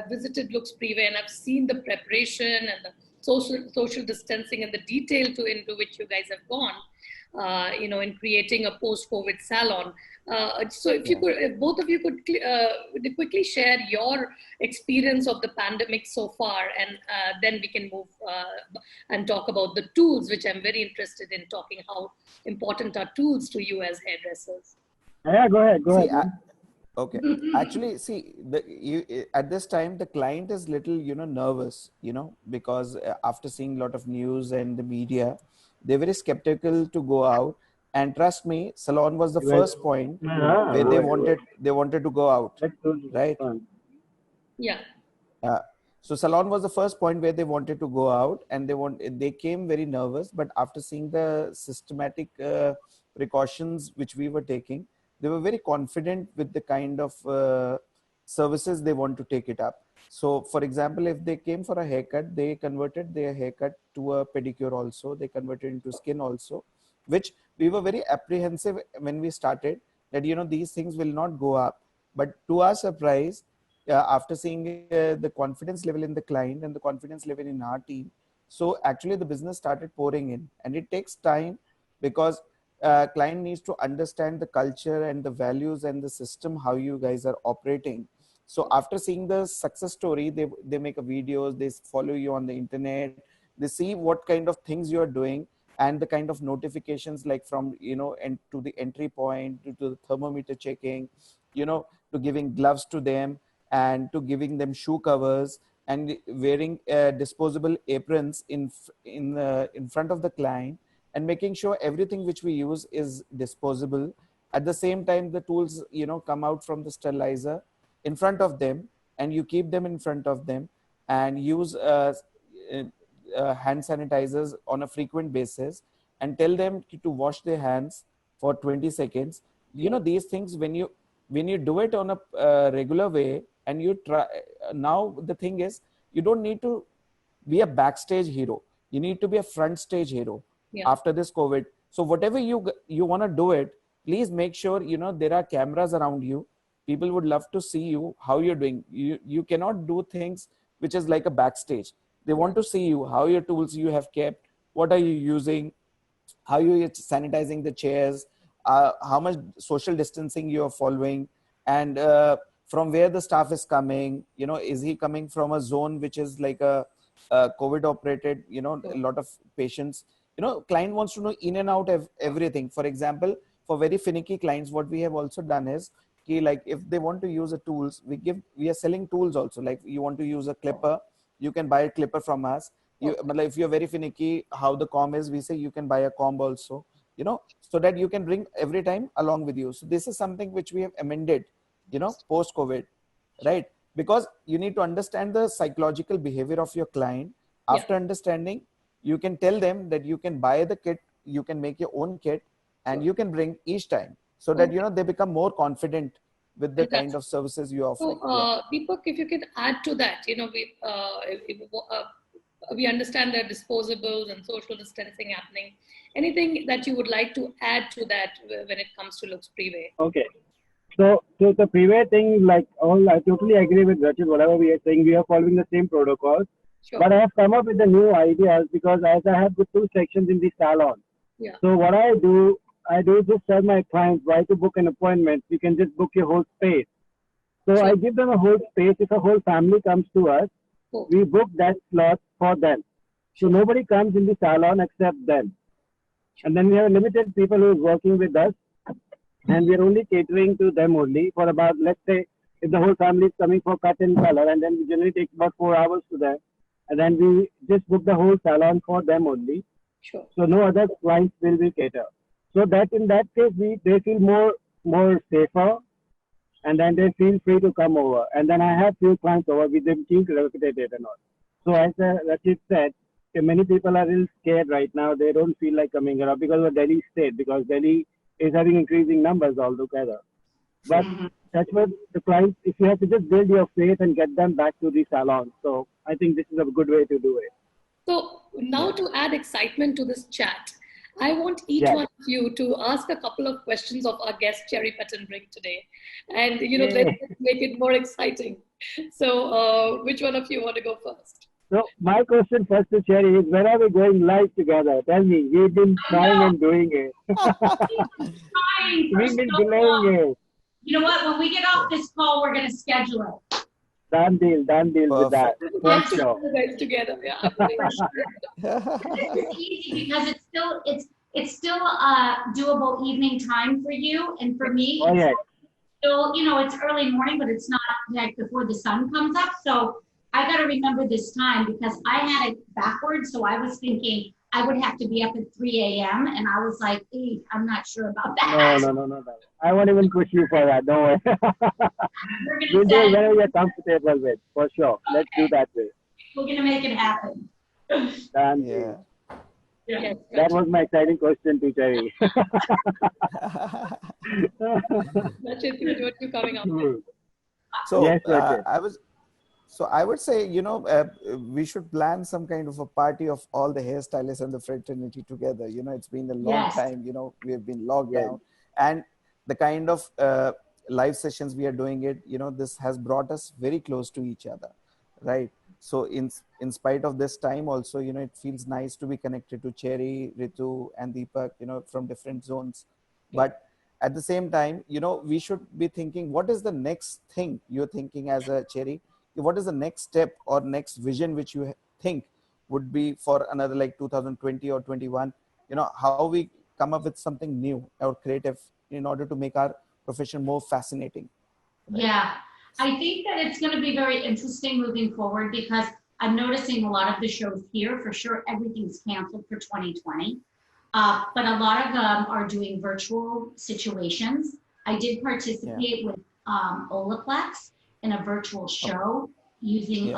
visited Looks Prive, and I've seen the preparation and the social distancing and the detail into which you guys have gone. in creating a post-COVID salon. So if you could, if both of you could quickly share your experience of the pandemic so far, and then we can move and talk about the tools, which I'm very interested in talking how important are tools to you as hairdressers. Yeah, go ahead. Okay. Actually, see, at this time, the client is little, nervous, because after seeing a lot of news and the media, they're very skeptical to go out. And trust me, salon was the first point where they wanted to go out, right? Yeah. So salon was the first point where they wanted to go out, and they came very nervous. But after seeing the systematic precautions which we were taking, they were very confident with the kind of services they want to take it up. So for example, if they came for a haircut, they converted their haircut to a pedicure also. They converted into skin also, which we were very apprehensive when we started that, these things will not go up. But to our surprise, after seeing the confidence level in the client and the confidence level in our team, so actually the business started pouring in. And it takes time, because client needs to understand the culture and the values and the system, how you guys are operating. So after seeing the success story, they make a videos, they follow you on the internet, they see what kind of things you are doing, and the kind of notifications, like from, and to the entry point, to the thermometer checking, to giving gloves to them, and to giving them shoe covers, and wearing disposable aprons in front of the client, and making sure everything which we use is disposable. At the same time, the tools, come out from the sterilizer in front of them, and you keep them in front of them, and use hand sanitizers on a frequent basis, and tell them to wash their hands for 20 seconds. These things, when you do it on a regular way, and you try, now the thing is, you don't need to be a backstage hero. You need to be a front stage hero after this COVID. So whatever you want to do it, please make sure, there are cameras around you. People would love to see you, how you're doing. You cannot do things which is like a backstage. They want to see you, how your tools you have kept, what are you using, how you're sanitizing the chairs, how much social distancing you are following, and from where the staff is coming. Is he coming from a zone which is like a COVID operated, a lot of patients. Client wants to know in and out of everything. For example, for very finicky clients, what we have also done is, like if they want to use a tools, we are selling tools also. Like you want to use a clipper, you can buy a clipper from us. If you're very finicky how the comb is, we say you can buy a comb also, so that you can bring every time along with you. So this is something which we have amended, post COVID, right? Because you need to understand the psychological behavior of your client. After understanding, you can tell them that you can buy the kit, you can make your own kit, and you can bring each time, so that they become more confident with the kind of services you offer. So Deepak, if you can add to that, we understand that disposables and social distancing happening. Anything that you would like to add to that when it comes to Looks Prive? Okay. So the Prive thing, I totally agree with Rachit. Whatever we are saying, we are following the same protocols. Sure. But I have come up with the new ideas, because as I have the 2 sections in the salon. Yeah. So what I do just tell my clients why to book an appointment. You can just book your whole space. So sure. I give them a whole space. If a whole family comes to us, we book that slot for them. So nobody comes in the salon except them. And then we have limited people who are working with us, and we're only catering to them only for about, let's say, if the whole family is coming for cut and color, and then we generally take about 4 hours to them, and then we just book the whole salon for them only. Sure. So no other clients will be cater. So that in that case, they feel more safer, and then they feel free to come over. And then I have few clients over with them team relocated and all. So as Rachit said, many people are a little scared right now. They don't feel like coming around because of Delhi state, because Delhi is having increasing numbers altogether. But that's what the clients, if you have to just build your faith and get them back to the salon. So I think this is a good way to do it. So now to add excitement to this chat, I want each one of you to ask a couple of questions of our guest, Cherry Petenbrink, today. And, let's make it more exciting. So which one of you want to go first? So my question first to Cherry is, when are we going live together? Tell me. We've been trying and doing it. We've been delaying it. You know what? When we get off this call, we're going to schedule it. Done deal with that. For sure. Guys together, yeah. It's easy because it's still doable evening time for you, and for me, Oh, yes. still, it's early morning, but it's not like before the sun comes up. So I got to remember this time because I had it backwards. So I was thinking I would have to be up at 3 a.m. And I was like, I'm not sure about that. No. I won't even push you for that. Don't worry. We'll do it whenever you're comfortable with, for sure. Okay. Let's do that way. We're going to make it happen. Done. Yeah. Yeah. That was my exciting question to Cherry. Rachit, what you coming up with? So yes, I would say, we should plan some kind of a party of all the hairstylists and the fraternity together. It's been a long time, we have been locked down, and the kind of live sessions we are doing it, this has brought us very close to each other, right? So in spite of this time also, it feels nice to be connected to Cherry, Ritu and Deepak, from different zones. But at the same time, we should be thinking, what is the next thing you're thinking as a Cherry? What is the next step or next vision which you think would be for another like 2020 or 21? How we come up with something new or creative in order to make our profession more fascinating. Right? Yeah, I think that it's going to be very interesting moving forward because I'm noticing a lot of the shows here, for sure, everything's canceled for 2020. But a lot of them are doing virtual situations. I did participate with Olaplex in a virtual show using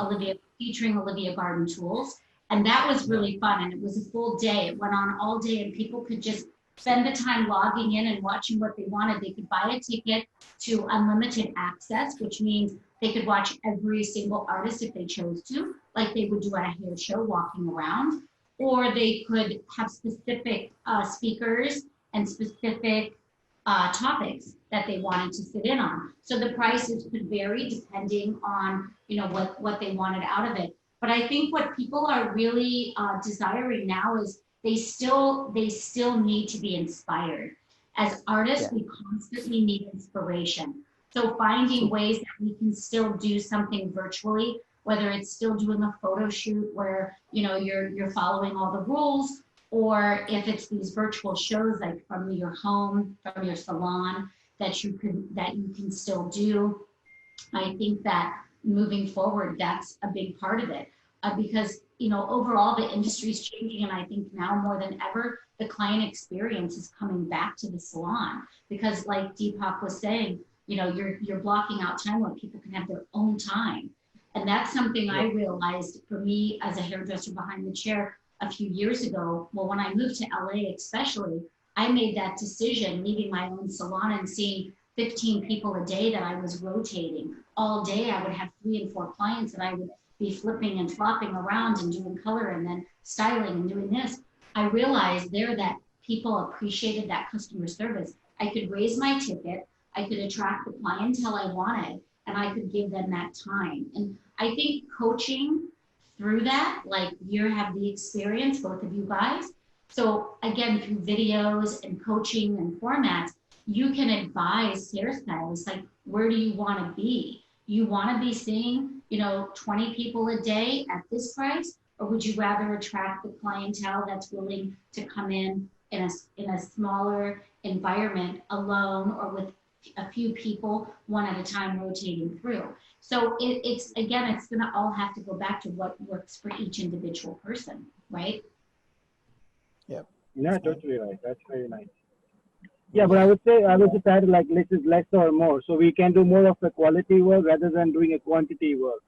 featuring Olivia Garden tools. And that was really fun. And it was a full day. It went on all day and people could just spend the time logging in and watching what they wanted. They could buy a ticket to unlimited access, which means they could watch every single artist if they chose to, like they would do at a hair show walking around. Or they could have specific speakers and specific topics that they wanted to sit in on. So the prices could vary depending on, what they wanted out of it. But I think what people are really desiring now is they still need to be inspired. As artists, we constantly need inspiration. So finding ways that we can still do something virtually, whether it's still doing a photo shoot where, you're following all the rules, or if it's these virtual shows like from your home, from your salon, that you can still do. I think that moving forward, that's a big part of it because, overall the industry is changing. And I think now more than ever, the client experience is coming back to the salon because like Deepak was saying, you're blocking out time where people can have their own time. And that's something I realized for me as a hairdresser behind the chair a few years ago. Well, when I moved to LA especially, I made that decision, leaving my own salon and seeing 15 people a day that I was rotating. All day I would have 3 and 4 clients that I would be flipping and flopping around and doing color and then styling and doing this. I realized there that people appreciated that customer service. I could raise my ticket, I could attract the clientele I wanted, and I could give them that time. And I think coaching through that, like you have the experience, both of you guys. So again, through videos and coaching and formats, you can advise hairstylists, like, where do you want to be? You want to be seeing, 20 people a day at this price, or would you rather attract the clientele that's willing to come in a smaller environment alone or with a few people, one at a time rotating through? So it's going to all have to go back to what works for each individual person, right? Yeah. Yeah, totally right. That's very nice. Yeah, but I would just add like less or more. So we can do more of the quality work rather than doing a quantity work.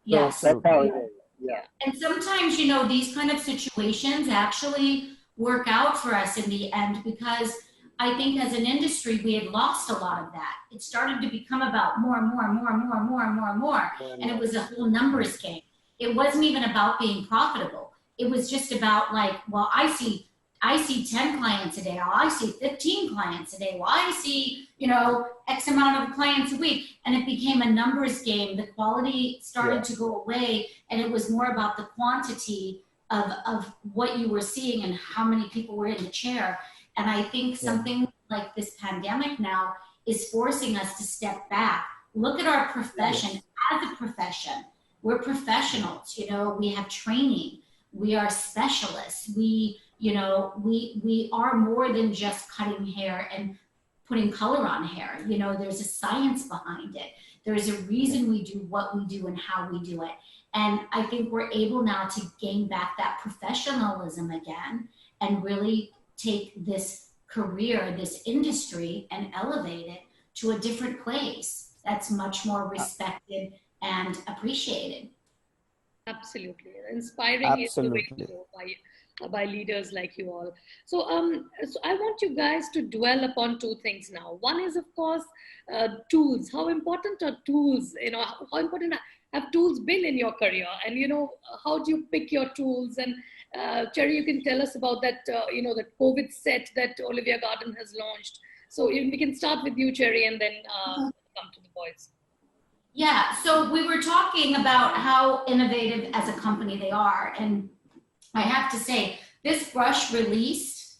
Yes. So that's how it is. Yeah. And sometimes, these kind of situations actually work out for us in the end because I think as an industry, we had lost a lot of that. It started to become about more and more and more and more and more and more and more. And it was a whole numbers game. It wasn't even about being profitable. It was just about like, well, I see I see 10 clients a day, or I see 15 clients a day, well, I see, you know, X amount of clients a week. And it became a numbers game. The quality started to go away, and it was more about the quantity of what you were seeing and how many people were in the chair. And I think something like this pandemic now is forcing us to step back, look at our profession as a profession. We're professionals, you know, we have training, we are specialists, we are more than just cutting hair and putting color on hair. You know, there's a science behind it. There's a reason we do what we do and how we do it. And I think we're able now to gain back that professionalism again and really take this career, this industry, and elevate it to a different place that's much more respected and appreciated. Absolutely. Inspiring is the way to go by leaders like you all. So, so I want you guys to dwell upon two things now. One is, of course, tools. How important are tools? You know, how important have tools been in your career? And, you know, how do you pick your tools? And Cherry, you can tell us about that, you know, the COVID set that Olivia Garden has launched. So we can start with you, Cherry, and then come to the boys. Yeah, so we were talking about how innovative as a company they are. And I have to say, this brush was released,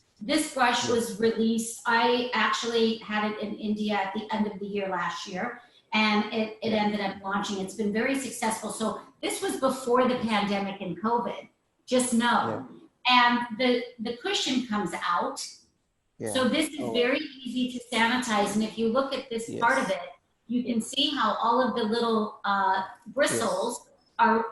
I actually had it in India at the end of the year last year, and it ended up launching. It's been very successful. So this was before the pandemic and COVID, just know. And the cushion comes out. So this is very easy to sanitize. And if you look at this part of it, you can see how all of the little bristles are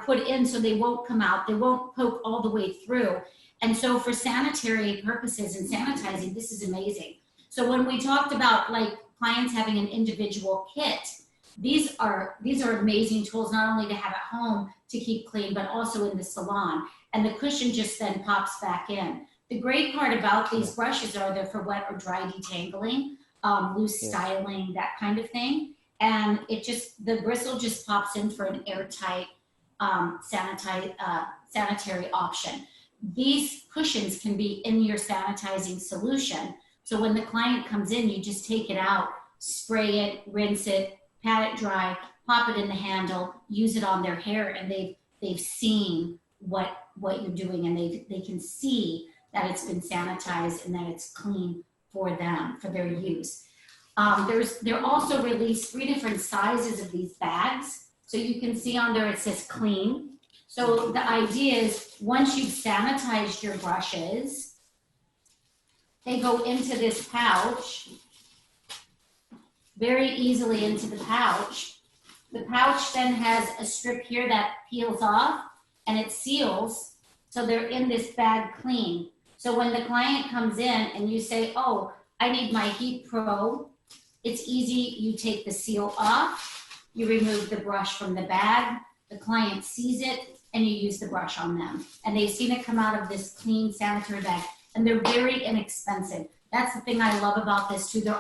put in so they won't come out. They won't poke all the way through. And so for sanitary purposes and sanitizing, this is amazing. So when we talked about like clients having an individual kit, these are amazing tools, not only to have at home to keep clean, but also in the salon. And the cushion just then pops back in. The great part about these brushes are they're for wet or dry detangling, loose styling, that kind of thing. And the bristle just pops in for an airtight sanitary option. These cushions can be in your sanitizing solution. So when the client comes in, you just take it out, spray it, rinse it, pat it dry, pop it in the handle, use it on their hair, and they've seen what you're doing, and they can see that it's been sanitized and that it's clean for them, for their use. They're also released 3 different sizes of these bags. So you can see on there it says clean. So the idea is once you've sanitized your brushes, they go into this pouch, very easily into the pouch. The pouch then has a strip here that peels off and it seals. So they're in this bag clean. So when the client comes in and you say, oh, I need my Heat Pro, it's easy. You take the seal off, you remove the brush from the bag, the client sees it, and you use the brush on them. And they've seen it come out of this clean sanitary bag, and they're very inexpensive. That's the thing I love about this too. They're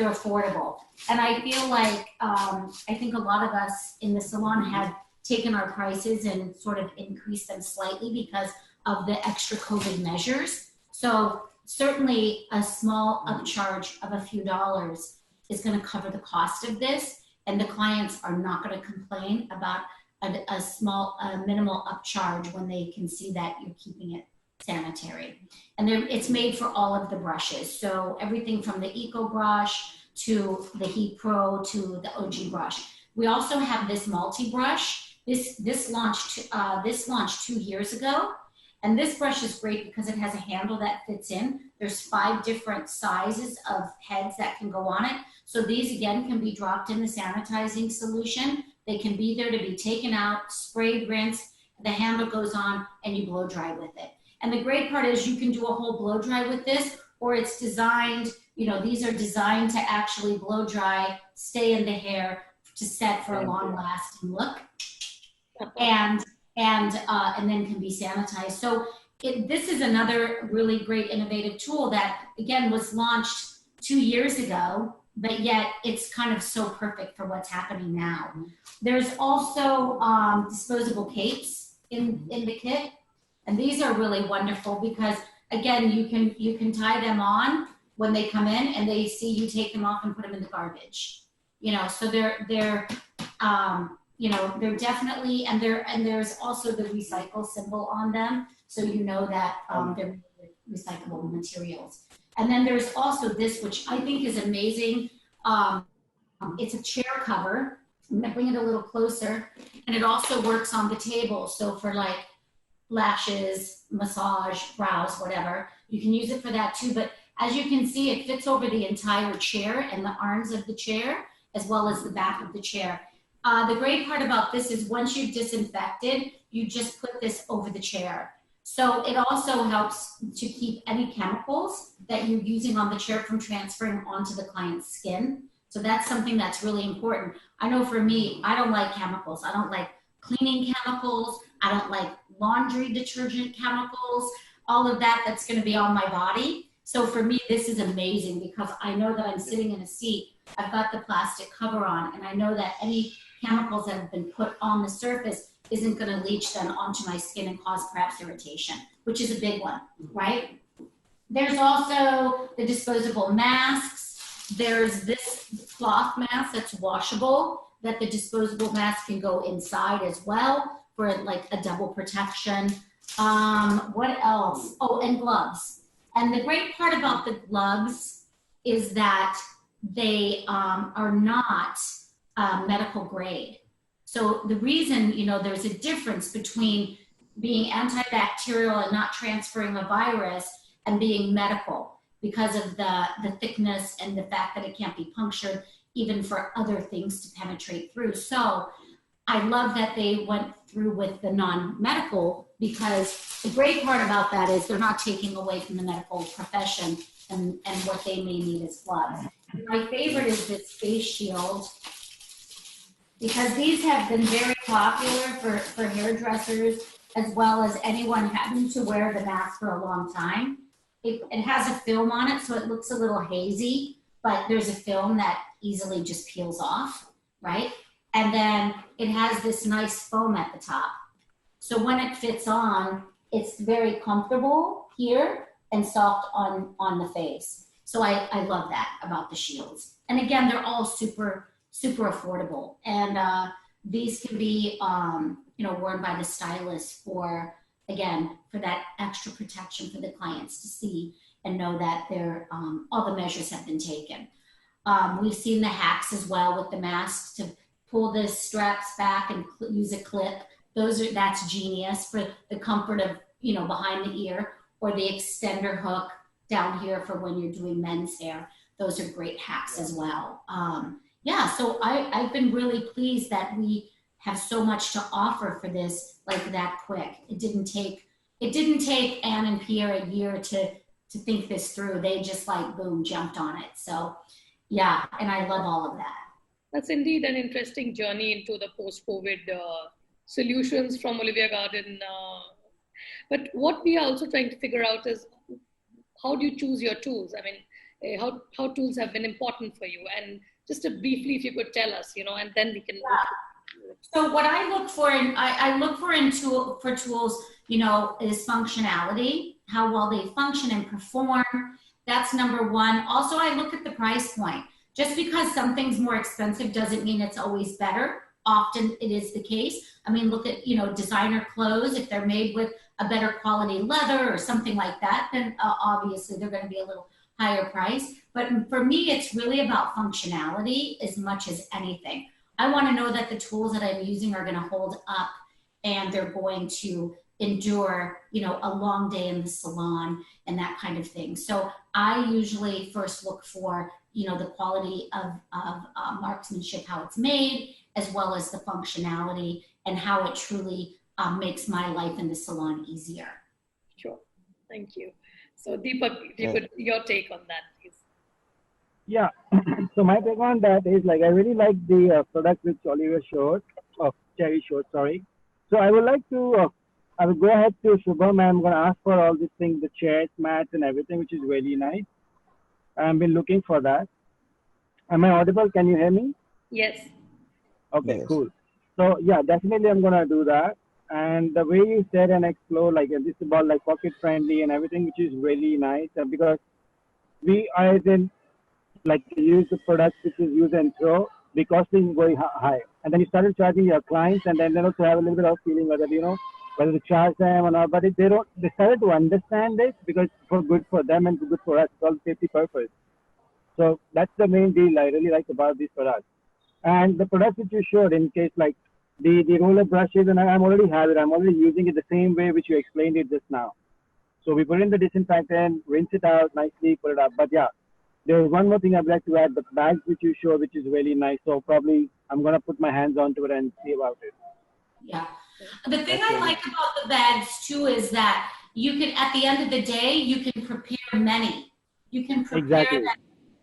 affordable. And I feel like, I think a lot of us in the salon had taken our prices and sort of increased them slightly because of the extra COVID measures. So certainly a small upcharge of a few dollars is going to cover the cost of this, and the clients are not going to complain about a small minimal upcharge when they can see that you're keeping it sanitary. And it's made for all of the brushes, so everything from the Eco brush to the Heat Pro to the OG brush. We also have this multi-brush. This launched 2 years ago. And this brush is great because it has a handle that fits in. There's 5 different sizes of heads that can go on it. So these again can be dropped in the sanitizing solution. They can be there to be taken out, sprayed, rinsed, the handle goes on, and you blow dry with it. And the great part is you can do a whole blow dry with this, or it's designed, you know, these are designed to actually blow dry, stay in the hair, to set for a long lasting look. And then can be sanitized. So this is another really great innovative tool that, again, was launched 2 years ago, but yet it's kind of so perfect for what's happening now. There's also disposable capes in the kit. And these are really wonderful because again, you can tie them on when they come in and they see you take them off and put them in the garbage. You know, so they're you know, they're definitely, and there's also the recycle symbol on them, so you know that they're made with recyclable materials. And then there's also this, which I think is amazing. It's a chair cover. I'm gonna bring it a little closer, and it also works on the table. So for like lashes, massage, brows, whatever, you can use it for that too. But as you can see, it fits over the entire chair and the arms of the chair, as well as the back of the chair. The great part about this is once you've disinfected, you just put this over the chair. So it also helps to keep any chemicals that you're using on the chair from transferring onto the client's skin. So that's something that's really important. I know for me, I don't like chemicals. I don't like cleaning chemicals. I don't like laundry detergent chemicals, all of that that's going to be on my body. So for me, this is amazing because I know that I'm sitting in a seat. I've got the plastic cover on, and I know that any chemicals that have been put on the surface isn't going to leach then onto my skin and cause perhaps irritation, which is a big one, right? There's also the disposable masks. There's this cloth mask that's washable, that the disposable mask can go inside as well for like a double protection. What else? Oh, and gloves. And the great part about the gloves is that they are not medical grade. So the reason, you know, there's a difference between being antibacterial and not transferring a virus and being medical because of the thickness and the fact that it can't be punctured even for other things to penetrate through. So I love that they went through with the non-medical, because the great part about that is they're not taking away from the medical profession and what they may need as gloves. My favorite is this face shield, because these have been very popular for hairdressers as well as anyone having to wear the mask for a long time. It has a film on it, so it looks a little hazy, but there's a film that easily just peels off, right? And then it has this nice foam at the top. So when it fits on, it's very comfortable here and soft on the face. So I love that about the shields. And again, they're all super affordable. And these can be, you know, worn by the stylist for, again, for that extra protection for the clients to see and know that they're, all the measures have been taken. We've seen the hacks as well with the masks to pull the straps back and use a clip. That's genius for the comfort of, you know, behind the ear, or the extender hook down here for when you're doing men's hair. Those are great hacks as well. Yeah, so I've been really pleased that we have so much to offer for this, like that quick. It didn't take Anne and Pierre a year to think this through. They just like, boom, jumped on it. So yeah, and I love all of that. That's indeed an interesting journey into the post-COVID solutions from Olivia Garden. But what we are also trying to figure out is, how do you choose your tools? I mean, how tools have been important for you, and just briefly, if you could tell us, you know, and then we can. Yeah. So what I look for I look for tools, you know, is functionality, how well they function and perform. That's number one. Also, I look at the price point. Just because something's more expensive doesn't mean it's always better. Often it is the case. I mean, look at, you know, designer clothes. If they're made with a better quality leather or something like that, then obviously they're going to be a little higher price. But for me, it's really about functionality as much as anything. I want to know that the tools that I'm using are going to hold up and they're going to endure, you know, a long day in the salon and that kind of thing. So I usually first look for, you know, the quality of marksmanship, how it's made, as well as the functionality and how it truly makes my life in the salon easier. Sure. Thank you. So Deepak, your take on that, please. Yeah. So my take on that is, like, I really like the product which Olivia showed, Cherry showed, sorry. So I would like to, I will go ahead to Shubham, and I'm going to ask for all these things, the chairs, mats, and everything, which is really nice. I've been looking for that. Am I audible? Can you hear me? Yes. Okay, Yes. cool. So yeah, definitely I'm going to do that. And the way you said and explore, like this is about like pocket friendly and everything, which is really nice. Because I then like use the products which is use and throw, the costing is very high. And then you started charging your clients, and then they also have a little bit of feeling whether whether to charge them or not. But if they don't, they started to understand it because for good for them and good for us, it's all safety purpose. So that's the main deal I really like about these products. And the products which you showed, in case like the roller brushes, and I'm already have it. I'm already using it the same way which you explained it just now. So we put in the disinfectant, rinse it out nicely, put it up. But yeah, there's one more thing I'd like to add: the bags which you showed, which is really nice. So probably I'm gonna put my hands onto it and see about it. Yeah. The thing I like about the bags too is that you can, at the end of the day, you can prepare many. You can prepare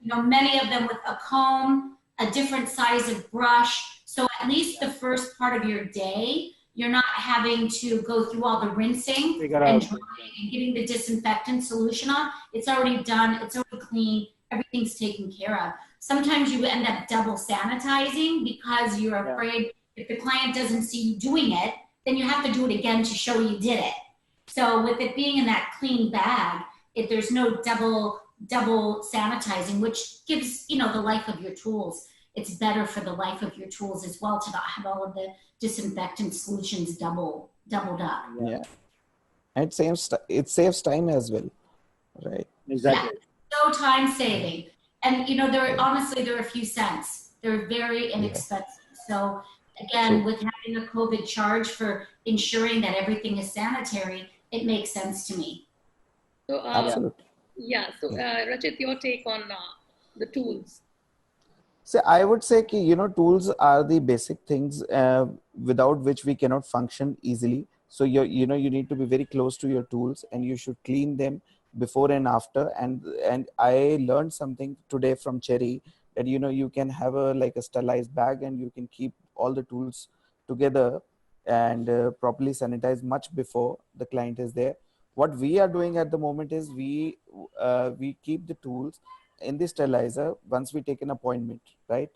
them, many of them with a comb, a different size of brush. So at least the first part of your day, you're not having to go through all the rinsing and drying and getting the disinfectant solution on. It's already done. It's already clean. Everything's taken care of. Sometimes you end up double sanitizing because you're afraid if the client doesn't see you doing it, then you have to do it again to show you did it. So with it being in that clean bag, there's no double sanitizing, which gives, the life of your tools. It's better for the life of your tools as well to not have all of the disinfectant solutions doubled up. Yeah. And it saves time as well, right? Exactly. Yeah. So time saving. And, there are a few cents. They're very inexpensive. So again, with having a COVID charge for ensuring that everything is sanitary, it makes sense to me. So, absolutely. Yeah. So, Rachit, your take on the tools. So I would say, tools are the basic things without which we cannot function easily. So you need to be very close to your tools, and you should clean them before and after. And I learned something today from Cherry that you can have a sterilized bag, and you can keep all the tools together and properly sanitize much before the client is there. What we are doing at the moment is we keep the tools in the sterilizer once we take an appointment, right?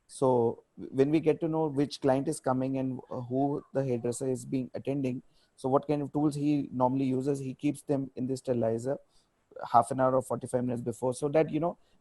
So when we get to know which client is coming and who the hairdresser is being attending, so what kind of tools he normally uses, he keeps them in the sterilizer half an hour or 45 minutes before, so that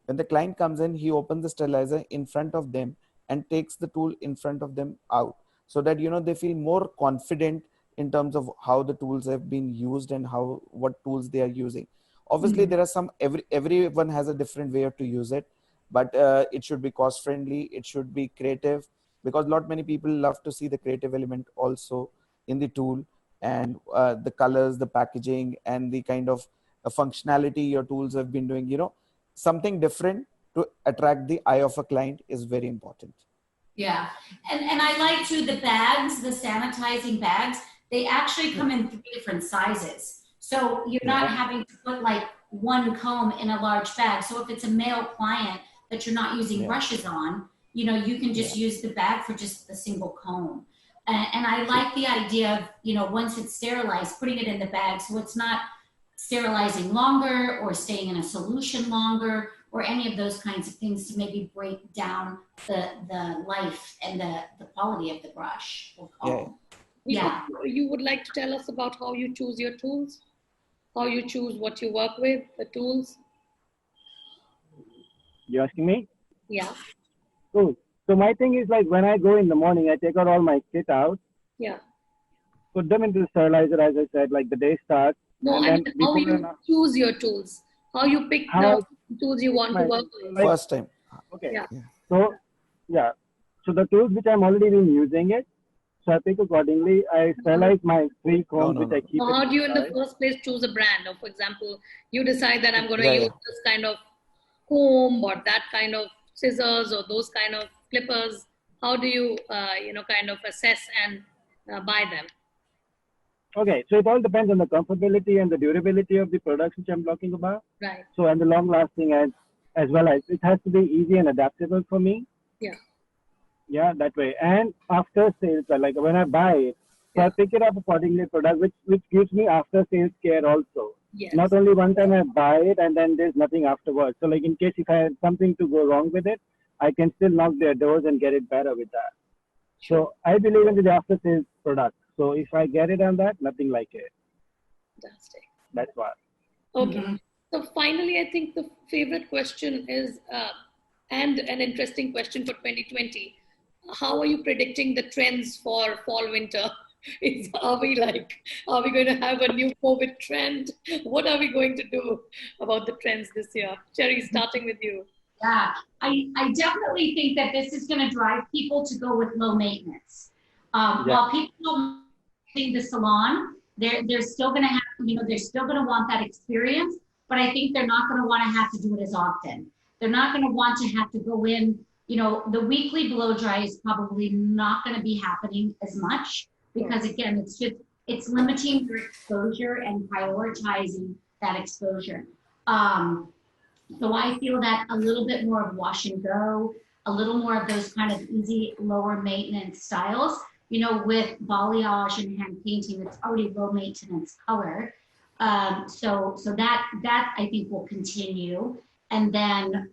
when the client comes in, he opens the sterilizer in front of them and takes the tool in front of them out, so that they feel more confident in terms of how the tools have been used and what tools they are using. Obviously, there are some, everyone has a different way to use it, but it should be cost friendly. It should be creative, because many people love to see the creative element also in the tool, and the colors, the packaging, and the kind of functionality your tools have been doing. Something different to attract the eye of a client is very important. Yeah, and I like too the bags, the sanitizing bags. They actually come in 3 different sizes. So you're not having to put like one comb in a large bag. So if it's a male client that you're not using brushes on, you can just use the bag for just a single comb. And I like the idea of, once it's sterilized, putting it in the bag so it's not sterilizing longer or staying in a solution longer or any of those kinds of things to maybe break down the life and the quality of the brush or comb. Yeah. You would like to tell us about how you choose your tools? How you choose what you work with, the tools? You asking me? Yeah. Cool. So my thing is like when I go in the morning, I take out all my kit out. Yeah. Put them into the sterilizer, as I said, like the day starts. No, I mean, how you choose your tools? How you pick the tools you want to work with? First time. Okay. Yeah. So, So the tools which I'm already been using it, so I pick accordingly. I sterilize my 3 combs, which I keep. So how do you in the first place choose a brand? Or for example, you decide that I'm going to use this kind of comb or that kind of scissors or those kind of clippers. How do you, kind of assess and buy them? Okay, so it all depends on the comfortability and the durability of the products which I'm talking about. Right. So and the long lasting as well as it has to be easy and adaptable for me. Yeah. Yeah, that way. And after sales, like when I buy it, so I pick it up accordingly, product which gives me after sales care also. Yes. Not only one time I buy it and then there's nothing afterwards. So like in case if I had something to go wrong with it, I can still knock their doors and get it better with that. So I believe in the after sales product. So if I get it on that, nothing like it. Fantastic. That's why. Okay. So finally, I think the favorite question is, and an interesting question for 2020. How are you predicting the trends for fall, winter? Are we going to have a new COVID trend? What are we going to do about the trends this year? Cherry, starting with you. Yeah, I definitely think that this is going to drive people to go with low maintenance. While people don't think the salon, they're still going to have, they're still going to want that experience, but I think they're not going to want to have to do it as often. They're not going to want to have to go in, the weekly blow dry is probably not going to be happening as much because again, it's limiting your exposure and prioritizing that exposure. So I feel that a little bit more of wash and go, a little more of those kind of easy, lower maintenance styles, with balayage and hand painting, it's already low maintenance color. So that I think will continue. And then,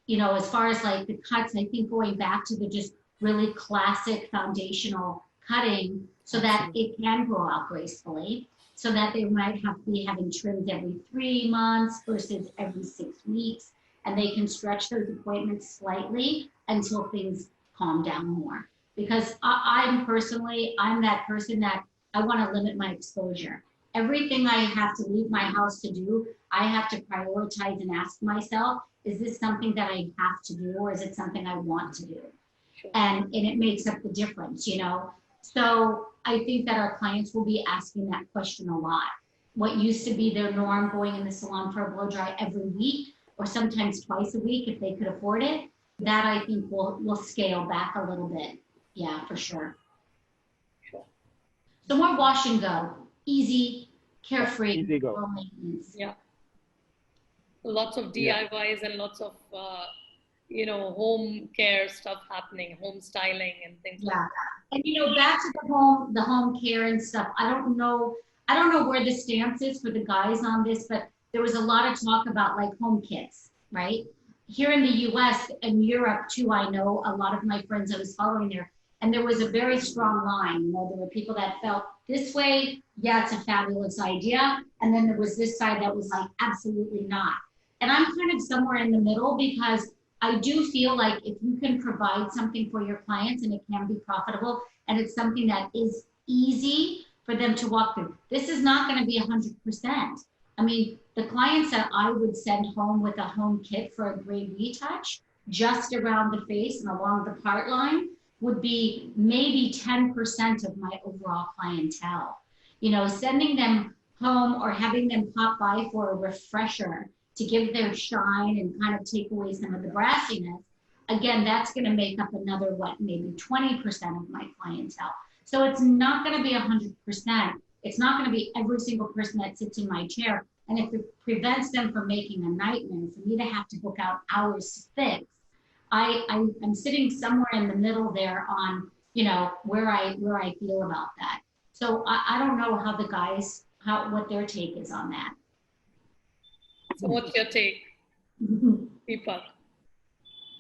as far as like the cuts, I think going back to the just really classic foundational cutting so that it can grow out gracefully. So that they might be having trims every 3 months versus every 6 weeks. And they can stretch those appointments slightly until things calm down more. Because I'm that person that I want to limit my exposure. Everything I have to leave my house to do, I have to prioritize and ask myself, is this something that I have to do or is it something I want to do? And it makes up the difference, So I think that our clients will be asking that question a lot. What used to be their norm, going in the salon for a blow dry every week or sometimes twice a week if they could afford it, that I think will scale back a little bit. Yeah, for sure. So more wash and go, easy, carefree, low maintenance. Yeah. Lots of DIYs and lots of home care stuff happening, home styling and things like that. And back to the home care and stuff. I don't know where the stance is for the guys on this, but there was a lot of talk about like home kits, right? Here in the US and Europe too, I know a lot of my friends I was following there, and there was a very strong line. There were people that felt this way, yeah, it's a fabulous idea. And then there was this side that was like, absolutely not. And I'm kind of somewhere in the middle because I do feel like if you can provide something for your clients and it can be profitable and it's something that is easy for them to walk through, this is not going to be 100%. I mean, the clients that I would send home with a home kit for a grade retouch, just around the face and along the part line, would be maybe 10% of my overall clientele. Sending them home or having them pop by for a refresher to give their shine and kind of take away some of the brassiness, again, that's going to make up another, maybe 20% of my clientele. So it's not going to be 100%. It's not going to be every single person that sits in my chair. And if it prevents them from making a nightmare, for me to have to book out hours to fix, I'm sitting somewhere in the middle there on, where I feel about that. So I don't know how the guys, what their take is on that. So what's your take, Deepak?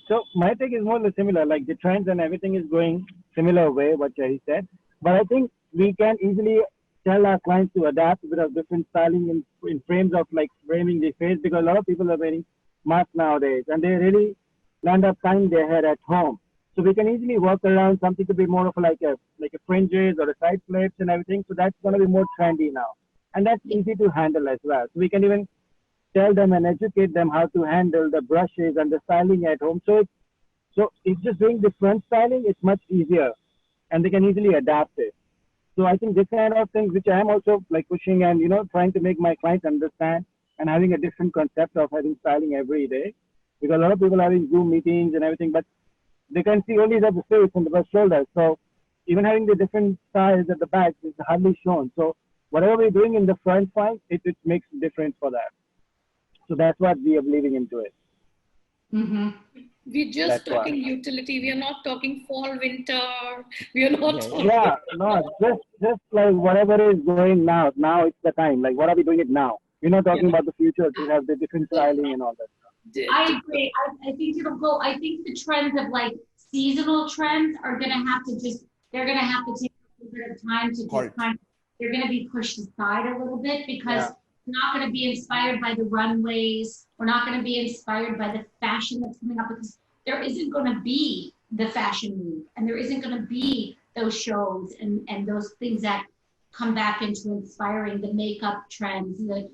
So my take is more or less similar, like the trends and everything is going similar way, what Cherry said. But I think we can easily tell our clients to adapt with a different styling in frames of like framing the face, because a lot of people are wearing masks nowadays and they really land up tying their hair at home. So we can easily work around something to be more of like a fringes or a side flips and everything. So that's going to be more trendy now. And that's easy to handle as well. So we can even tell them and educate them how to handle the brushes and the styling at home. So it's just doing the front styling, it's much easier and they can easily adapt it. So I think this kind of things, which I am also like pushing and, trying to make my clients understand and having a different concept of having styling every day, because a lot of people are having Zoom meetings and everything, but they can see only the face and the shoulders. So even having the different styles at the back is hardly shown. So whatever we're doing in the front part, it makes a difference for that. So that's what we are believing into it. Mm-hmm. We're just talking utility. We are not talking fall, winter. We are not talking. Yeah, no, just like whatever is going now. Now it's the time. Like, what are we doing it now? We're not talking about the future to have the different styling and all that stuff. I agree. I think it'll go. I think the trends of like seasonal trends are going to have to they're going to have to take bit of time to Halt. just kind of, they're going to be pushed aside a little bit because we're not going to be inspired by the runways. We're not going to be inspired by the fashion that's coming up because there isn't going to be the fashion week and there isn't going to be those shows and those things that come back into inspiring the makeup trends, the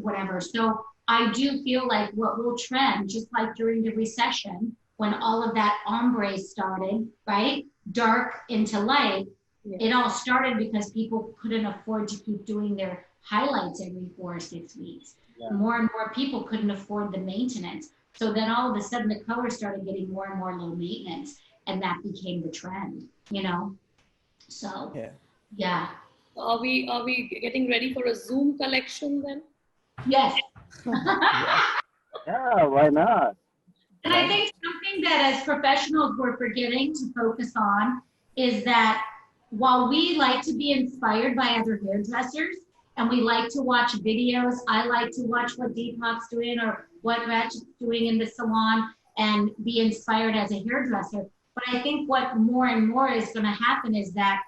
whatever. So I do feel like what will trend, just like during the recession, when all of that ombre started, right? Dark into light, it all started because people couldn't afford to keep doing their highlights every 4 or 6 weeks. More and more people couldn't afford the maintenance. So then all of a sudden the color started getting more and more low maintenance and that became the trend, So, yeah. Are we getting ready for a Zoom collection then? Yes. Yeah, why not? And I think something that as professionals we're forgetting to focus on is that while we like to be inspired by other hairdressers and we like to watch videos, I like to watch what Deepak's doing or what Rachit's doing in the salon and be inspired as a hairdresser. But I think what more and more is going to happen is that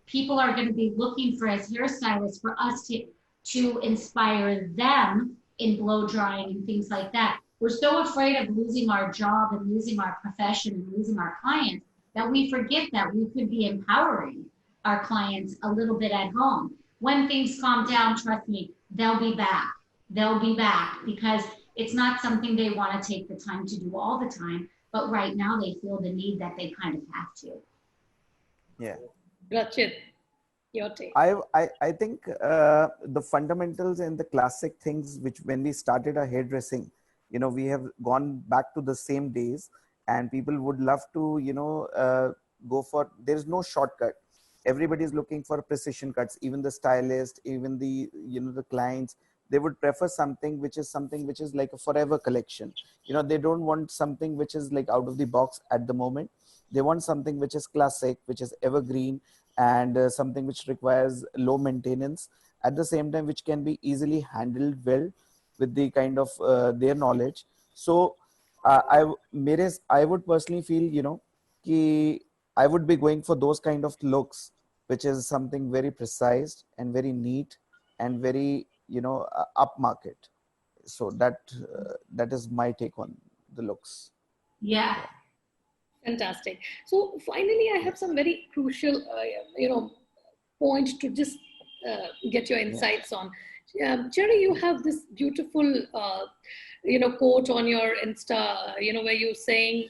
people are going to be looking for as hairstylists for us to inspire them in blow drying and things like that. We're so afraid of losing our job and losing our profession and losing our clients that we forget that we could be empowering our clients a little bit at home. When things calm down, trust me, they'll be back. They'll be back because it's not something they want to take the time to do all the time, but right now they feel the need that they kind of have to. Yeah. Rachit, your take. I think the fundamentals and the classic things which when we started our hairdressing, we have gone back to the same days and people would love to, go for, there's no shortcut. Everybody is looking for precision cuts, even the stylist, even the, the clients, they would prefer something which is like a forever collection. They don't want something which is like out of the box at the moment. They want something which is classic, which is evergreen, and something which requires low maintenance at the same time, which can be easily handled well with the kind of their knowledge. So I would personally feel, I would be going for those kind of looks, which is something very precise and very neat and very, upmarket. So that is my take on the looks. Yeah. Fantastic. So finally, I have some very crucial, points to just get your insights on. Jerry, you have this beautiful, quote on your Insta, where you're saying,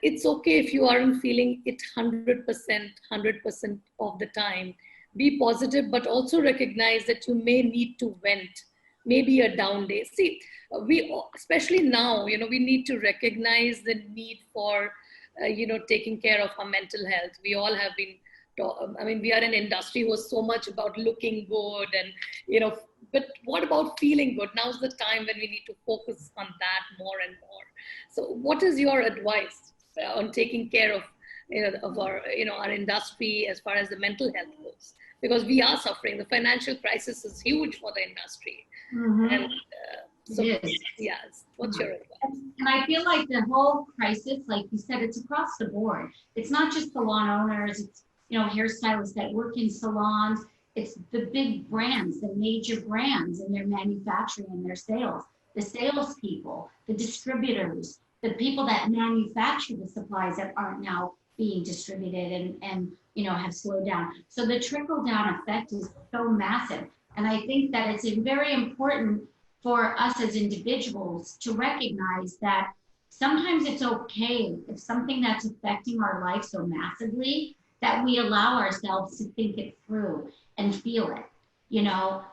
it's okay if you aren't feeling it 100% of the time. Be positive, but also recognize that you may need to vent, maybe a down day. See, we, especially now, we need to recognize the need for, taking care of our mental health. We all have been, we are an industry who is so much about looking good and, but what about feeling good? Now's the time when we need to focus on that more and more. So what is your advice on taking care of, of our, our industry as far as the mental health goes? Because we are suffering. The financial crisis is huge for the industry. Mm-hmm. And so, yes, what's your advice? And I feel like the whole crisis, like you said, it's across the board. It's not just salon owners, it's, hairstylists that work in salons. It's the big brands, the major brands in their manufacturing and their sales, the salespeople, the distributors, the people that manufacture the supplies that aren't now being distributed and have slowed down. So the trickle down effect is so massive. And I think that it's very important for us as individuals to recognize that sometimes it's okay if something that's affecting our life so massively that we allow ourselves to think it through and feel it.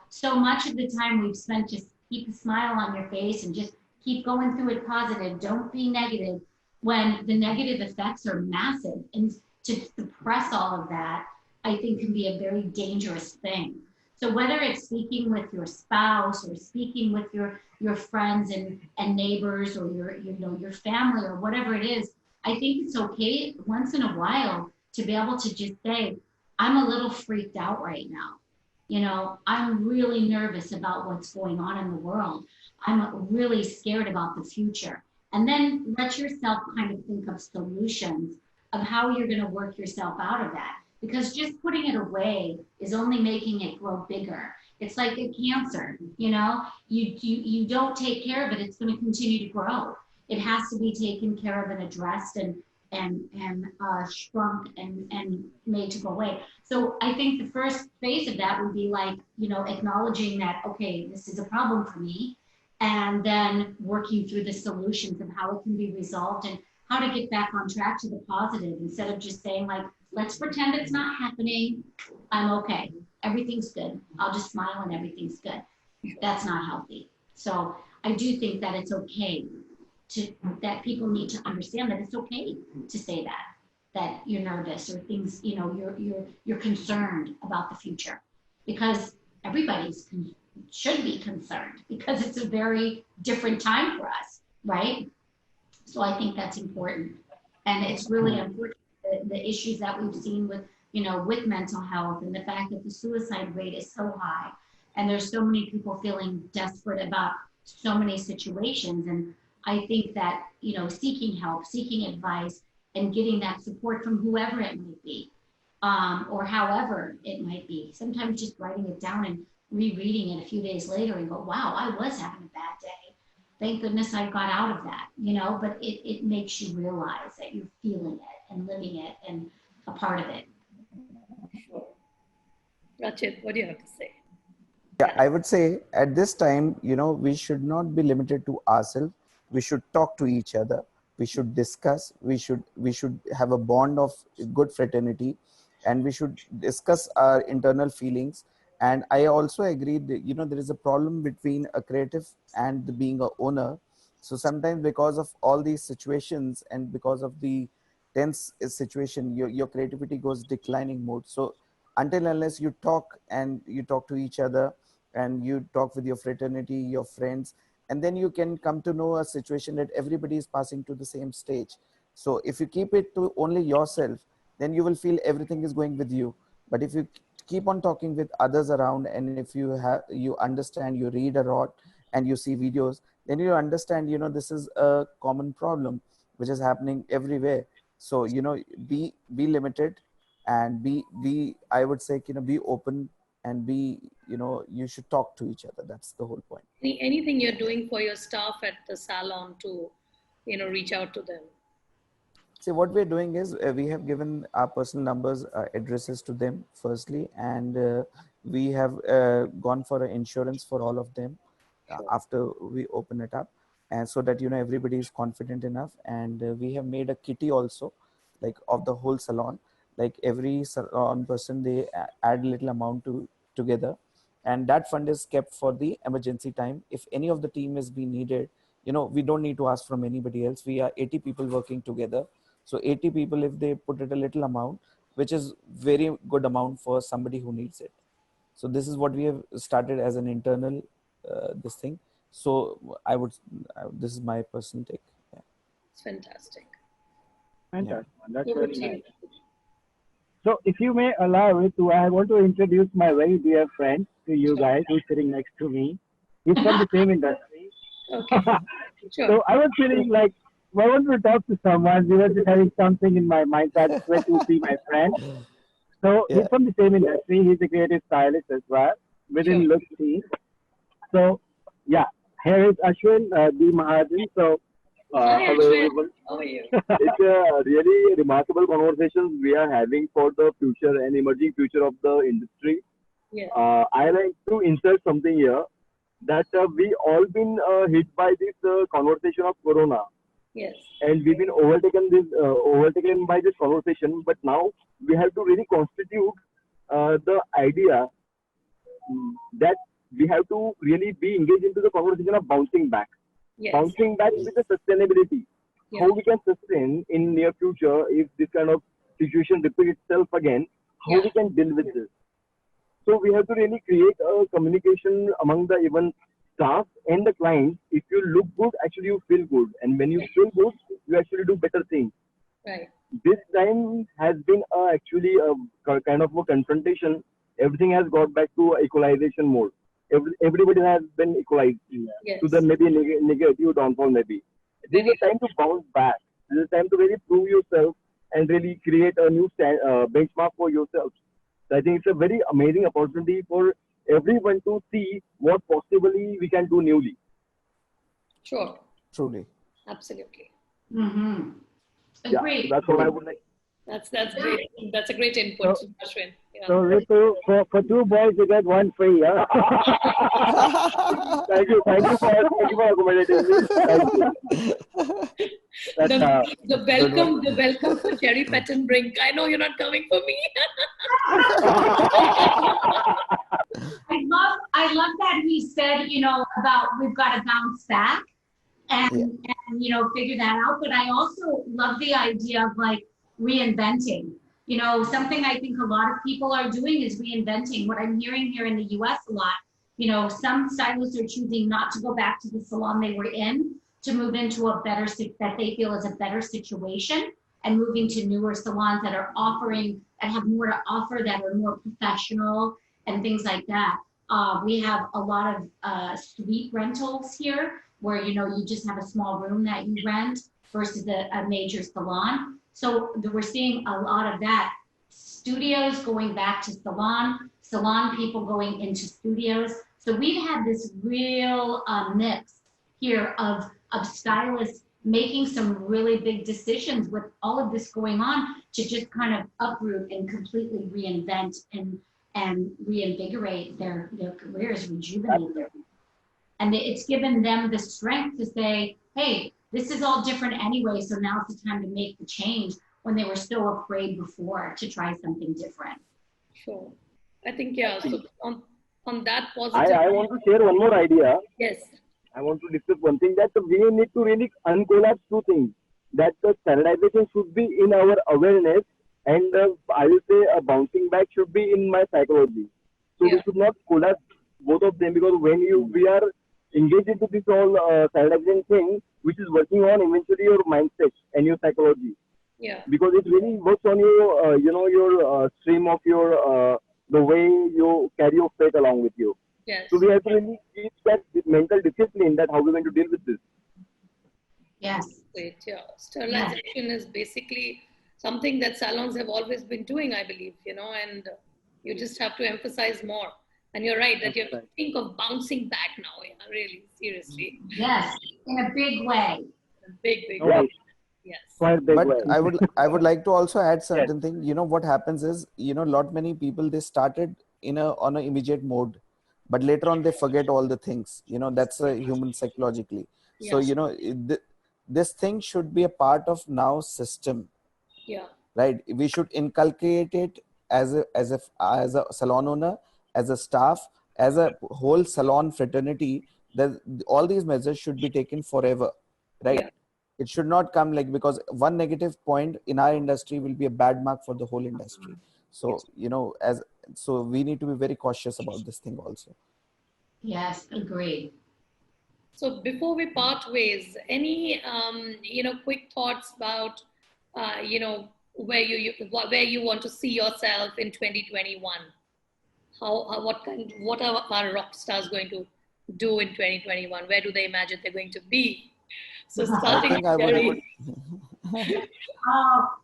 So much of the time we've spent just keep a smile on your face and just keep going through it positive. Don't be negative when the negative effects are massive. And to suppress all of that, I think can be a very dangerous thing. So whether it's speaking with your spouse or speaking with your friends and neighbors or your family or whatever it is, I think it's okay once in a while to be able to just say, I'm a little freaked out right now. I'm really nervous about what's going on in the world. I'm really scared about the future. And then let yourself kind of think of solutions of how you're going to work yourself out of that. because just putting it away is only making it grow bigger. It's like a cancer, you know, you don't take care of it, it's going to continue to grow. It has to be taken care of and addressed and shrunk and made to go away. So I think the first phase of that would be like, you know, acknowledging that, okay, this is a problem for me, and then working through the solutions of how it can be resolved and how to get back on track to the positive, instead of just saying like, let's pretend it's not happening. I'm okay. Everything's good. I'll just smile and everything's good. That's not healthy. So I do think that it's okay that people need to understand that it's okay to say that you're nervous or things, you know, you're concerned about the future, because everybody's should be concerned, because it's a very different time for us, right? So I think that's important. And it's really important, the issues that we've seen with, you know, with mental health, and the fact that the suicide rate is so high, and there's so many people feeling desperate about so many situations. And I think that, you know, seeking help, seeking advice, and getting that support from whoever it might be, or however it might be. Sometimes just writing it down and rereading it a few days later and go, wow, I was having a bad day. Thank goodness I got out of that, you know, but it makes you realize that you're feeling it and living it and a part of it. Rachit, what do you have to say? Yeah, I would say at this time, you know, we should not be limited to ourselves. We should talk to each other. We should discuss. We should have a bond of good fraternity, and we should discuss our internal feelings. And I also agree that, you know, there is a problem between a creative and being a owner. So sometimes because of all these situations and because of the tense situation, your creativity goes declining mode. So until unless you talk to each other, and you talk with your fraternity, your friends, and then you can come to know a situation that everybody is passing to the same stage. So if you keep it to only yourself, then you will feel everything is going with you. But if you keep on talking with others around, and if you understand, you read a lot and you see videos, then you understand, you know, this is a common problem which is happening everywhere. So, you know, be limited, and be I would say, you know, be open, and you know, you should talk to each other. That's the whole point. Anything you're doing for your staff at the salon to, you know, reach out to them? See, what we're doing is we have given our personal numbers, addresses to them firstly, and we have gone for an insurance for all of them after we open it up, and so that, you know, everybody is confident enough. And we have made a kitty also, like of the whole salon. Like every salon person, they add a little amount together, and that fund is kept for the emergency time. If any of the team is being needed, you know, we don't need to ask from anybody else. We are 80 people working together. So 80 people, if they put it a little amount, which is very good amount for somebody who needs it. So this is what we have started as an internal this thing. So this is my personal take. Yeah. It's fantastic. Fantastic. Yeah. That's very nice. So if you may allow it, I want to introduce my very dear friend to you guys, who's sitting next to me. He's from the same industry. Okay. Sure. So I was feeling like I wanted to talk to someone. We were just having something in my mind that went to be my friend. So he's from the same industry. He's a creative stylist as well within Look team. So yeah, here is Ashwin Mahajan. So hi, hello Ashwin. everyone. How are you? It's a really remarkable conversations we are having for the future and emerging future of the industry. Yes. I like to insert something here that we all been hit by this conversation of Corona. Yes. And we've been overtaken by this conversation. But now we have to really constitute the idea that we have to really be engaged into the conversation of bouncing back. Yes. Bouncing back with the sustainability. Yes. How we can sustain in near future if this kind of situation repeats itself again, how we can deal with this. So we have to really create a communication among the even staff and the clients. If you look good, actually you feel good. And when you feel good, you actually do better things. Right. This time has been actually a kind of a confrontation. Everything has got back to equalization mode. Everybody has been equalized to the maybe negative downfall maybe. This is a time to bounce back. This is a time to really prove yourself and really create a new benchmark for yourself. So I think it's a very amazing opportunity for everyone to see what possibly we can do newly. Sure. Truly. Absolutely. Mm-hmm. Agreed. Yeah, that's what I would like. That's great. That's a great input, Ashwin. Yeah. So Ritu, for 2 boys you get 1 free. Yeah? Thank you for accommodating me. Thank you. The welcome for Jerry Petenbrink. I know you're not coming for me. I love that he said, about we've got to bounce back and figure that out. But I also love the idea of like reinventing. Something I think a lot of people are doing is reinventing. What I'm hearing here in the US a lot, some stylists are choosing not to go back to the salon they were in to move into a better, that they feel is a better situation, and moving to newer salons that are that have more to offer, that are more professional and things like that. We have a lot of suite rentals here where, you just have a small room that you rent versus a major salon. So we're seeing a lot of that. Studios going back to salon people going into studios. So we've had this real mix here of stylists making some really big decisions with all of this going on to just kind of uproot and completely reinvent and reinvigorate their careers, rejuvenate them. And it's given them the strength to say, hey, this is all different anyway, so now's the time to make the change, when they were so afraid before to try something different. Sure. I think, so on that positive... I want to share one more idea. Yes. I want to discuss one thing, that we need to really uncollapse 2 things. That the standardization should be in our awareness, and I will say a bouncing back should be in my psychology. So we should not collapse both of them, because when we are engaged into this whole standardization thing, which is working on eventually your mindset and your psychology. Yeah. Because it really works on your, your stream of your, the way you carry your faith along with you. Yes. So we have to really keep that mental discipline, that how we're going to deal with this. Yes. Great, yeah. Sterilization is basically something that salons have always been doing, I believe, and you just have to emphasize more. And you're right, that you have to think of bouncing back now, really, seriously. Yes, in a big way. A big Right. way. Yes. Quite big But way. I would like to also add certain thing. What happens is, many people, they started on an immediate mode, but later on they forget all the things. That's a human psychologically. Yes. So this thing should be a part of now system. Yeah. Right. We should inculcate it as a salon owner, as a staff, as a whole salon fraternity. That all these measures should be taken forever. Right. Yeah. It should not come because one negative point in our industry will be a bad mark for the whole industry. So, so we need to be very cautious about this thing also. Yes, agreed. So before we part ways, any, quick thoughts about, where you want to see yourself in 2021? What are our rock stars going to do in 2021? Where do they imagine they're going to be? So starting with Jerry.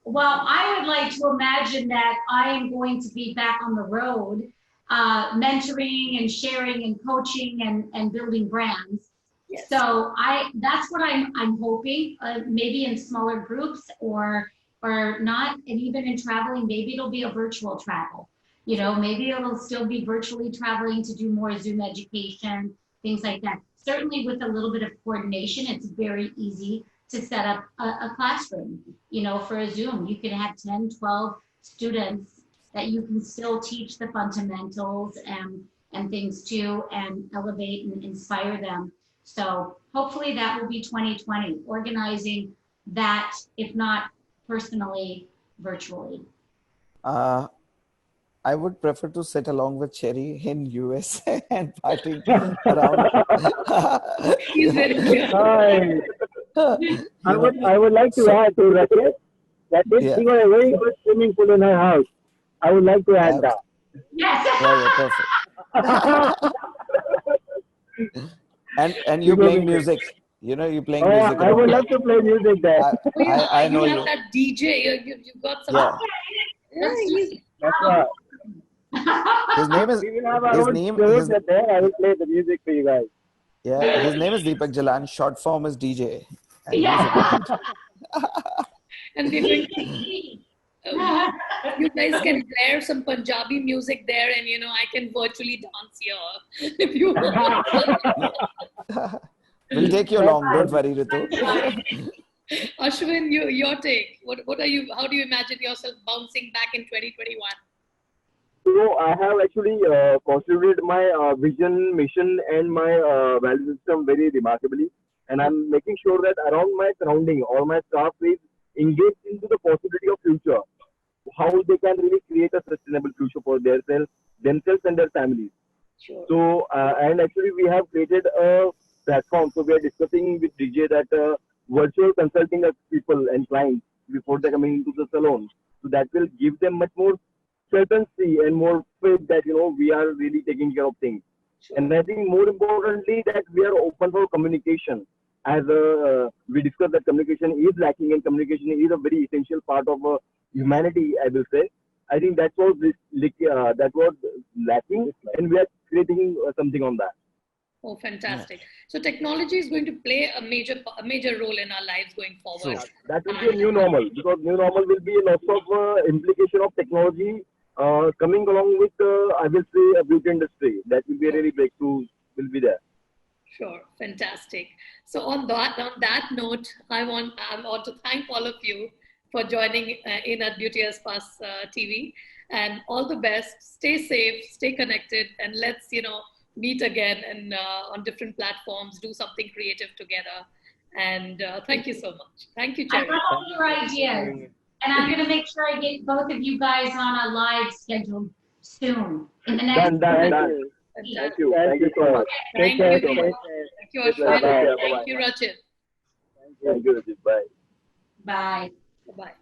Well, I would like to imagine that I am going to be back on the road, mentoring and sharing and coaching and building brands. Yes. So that's what I'm hoping, maybe in smaller groups or not, and even in traveling, maybe it'll be a virtual travel. Maybe it'll still be virtually traveling to do more Zoom education, things like that. Certainly with a little bit of coordination, it's very easy to set up a classroom, for a Zoom. You can have 10, 12 students that you can still teach the fundamentals and things to, and elevate and inspire them. So hopefully that will be 2020, organizing that, if not personally, virtually. I would prefer to sit along with Cherry in US and partying around. He's very clear. I would like to add to Rachit that she got a very good swimming pool in her house. I would like to add that. Yes. Perfect. And you playing music. You know, you're playing Oh, music. I would love to play music there. I know you you. have that DJ. You've got some. Yeah. That's right. His name is. We will have our His own name. shows there. I will play the music for you guys. Yeah. His name is Deepak Jalhan. Short form is DJ. And Yeah. And we're going to, you guys can play some Punjabi music there, and you know I can virtually dance here if you want. We'll take you along. Don't worry, Ritu. Ashwin, your take. What are you? How do you imagine yourself bouncing back in 2021? So I have actually considered my vision, mission, and my value system very remarkably, and I'm making sure that around my surrounding, all my staff is engaged into the possibility of future, how they can really create a sustainable future for themselves and their families. Sure. So and actually we have created a platform. So we are discussing with DJ that virtual consulting of people and clients before they coming into the salon. So that will give them much more certainty and more faith that we are really taking care of things. Sure. And I think more importantly that we are open for communication. As we discussed that communication is lacking, and communication is a very essential part of humanity, I will say. I think that was lacking, and we are creating something on that. Oh, fantastic! Yeah. So technology is going to play a major role in our lives going forward. Sure. That will be a new normal, because new normal will be a lot of implication of technology coming along with, I will say, a beauty industry. That will be a really breakthrough. Will be there. Sure, fantastic. So on that note, I want to thank all of you for joining in at Beauty as Pass TV, and all the best. Stay safe, stay connected, and let's meet again and on different platforms, do something creative together. And thank you so much. Thank you, Cherry. I love all your ideas, and I'm going to make sure I get both of you guys on a live schedule soon in the next. Done. Thank you. Thank you so much. Thank you. Thank you, Ashwin. Thank you, Rachit. Thank you, Rachit. Bye. Bye. Bye.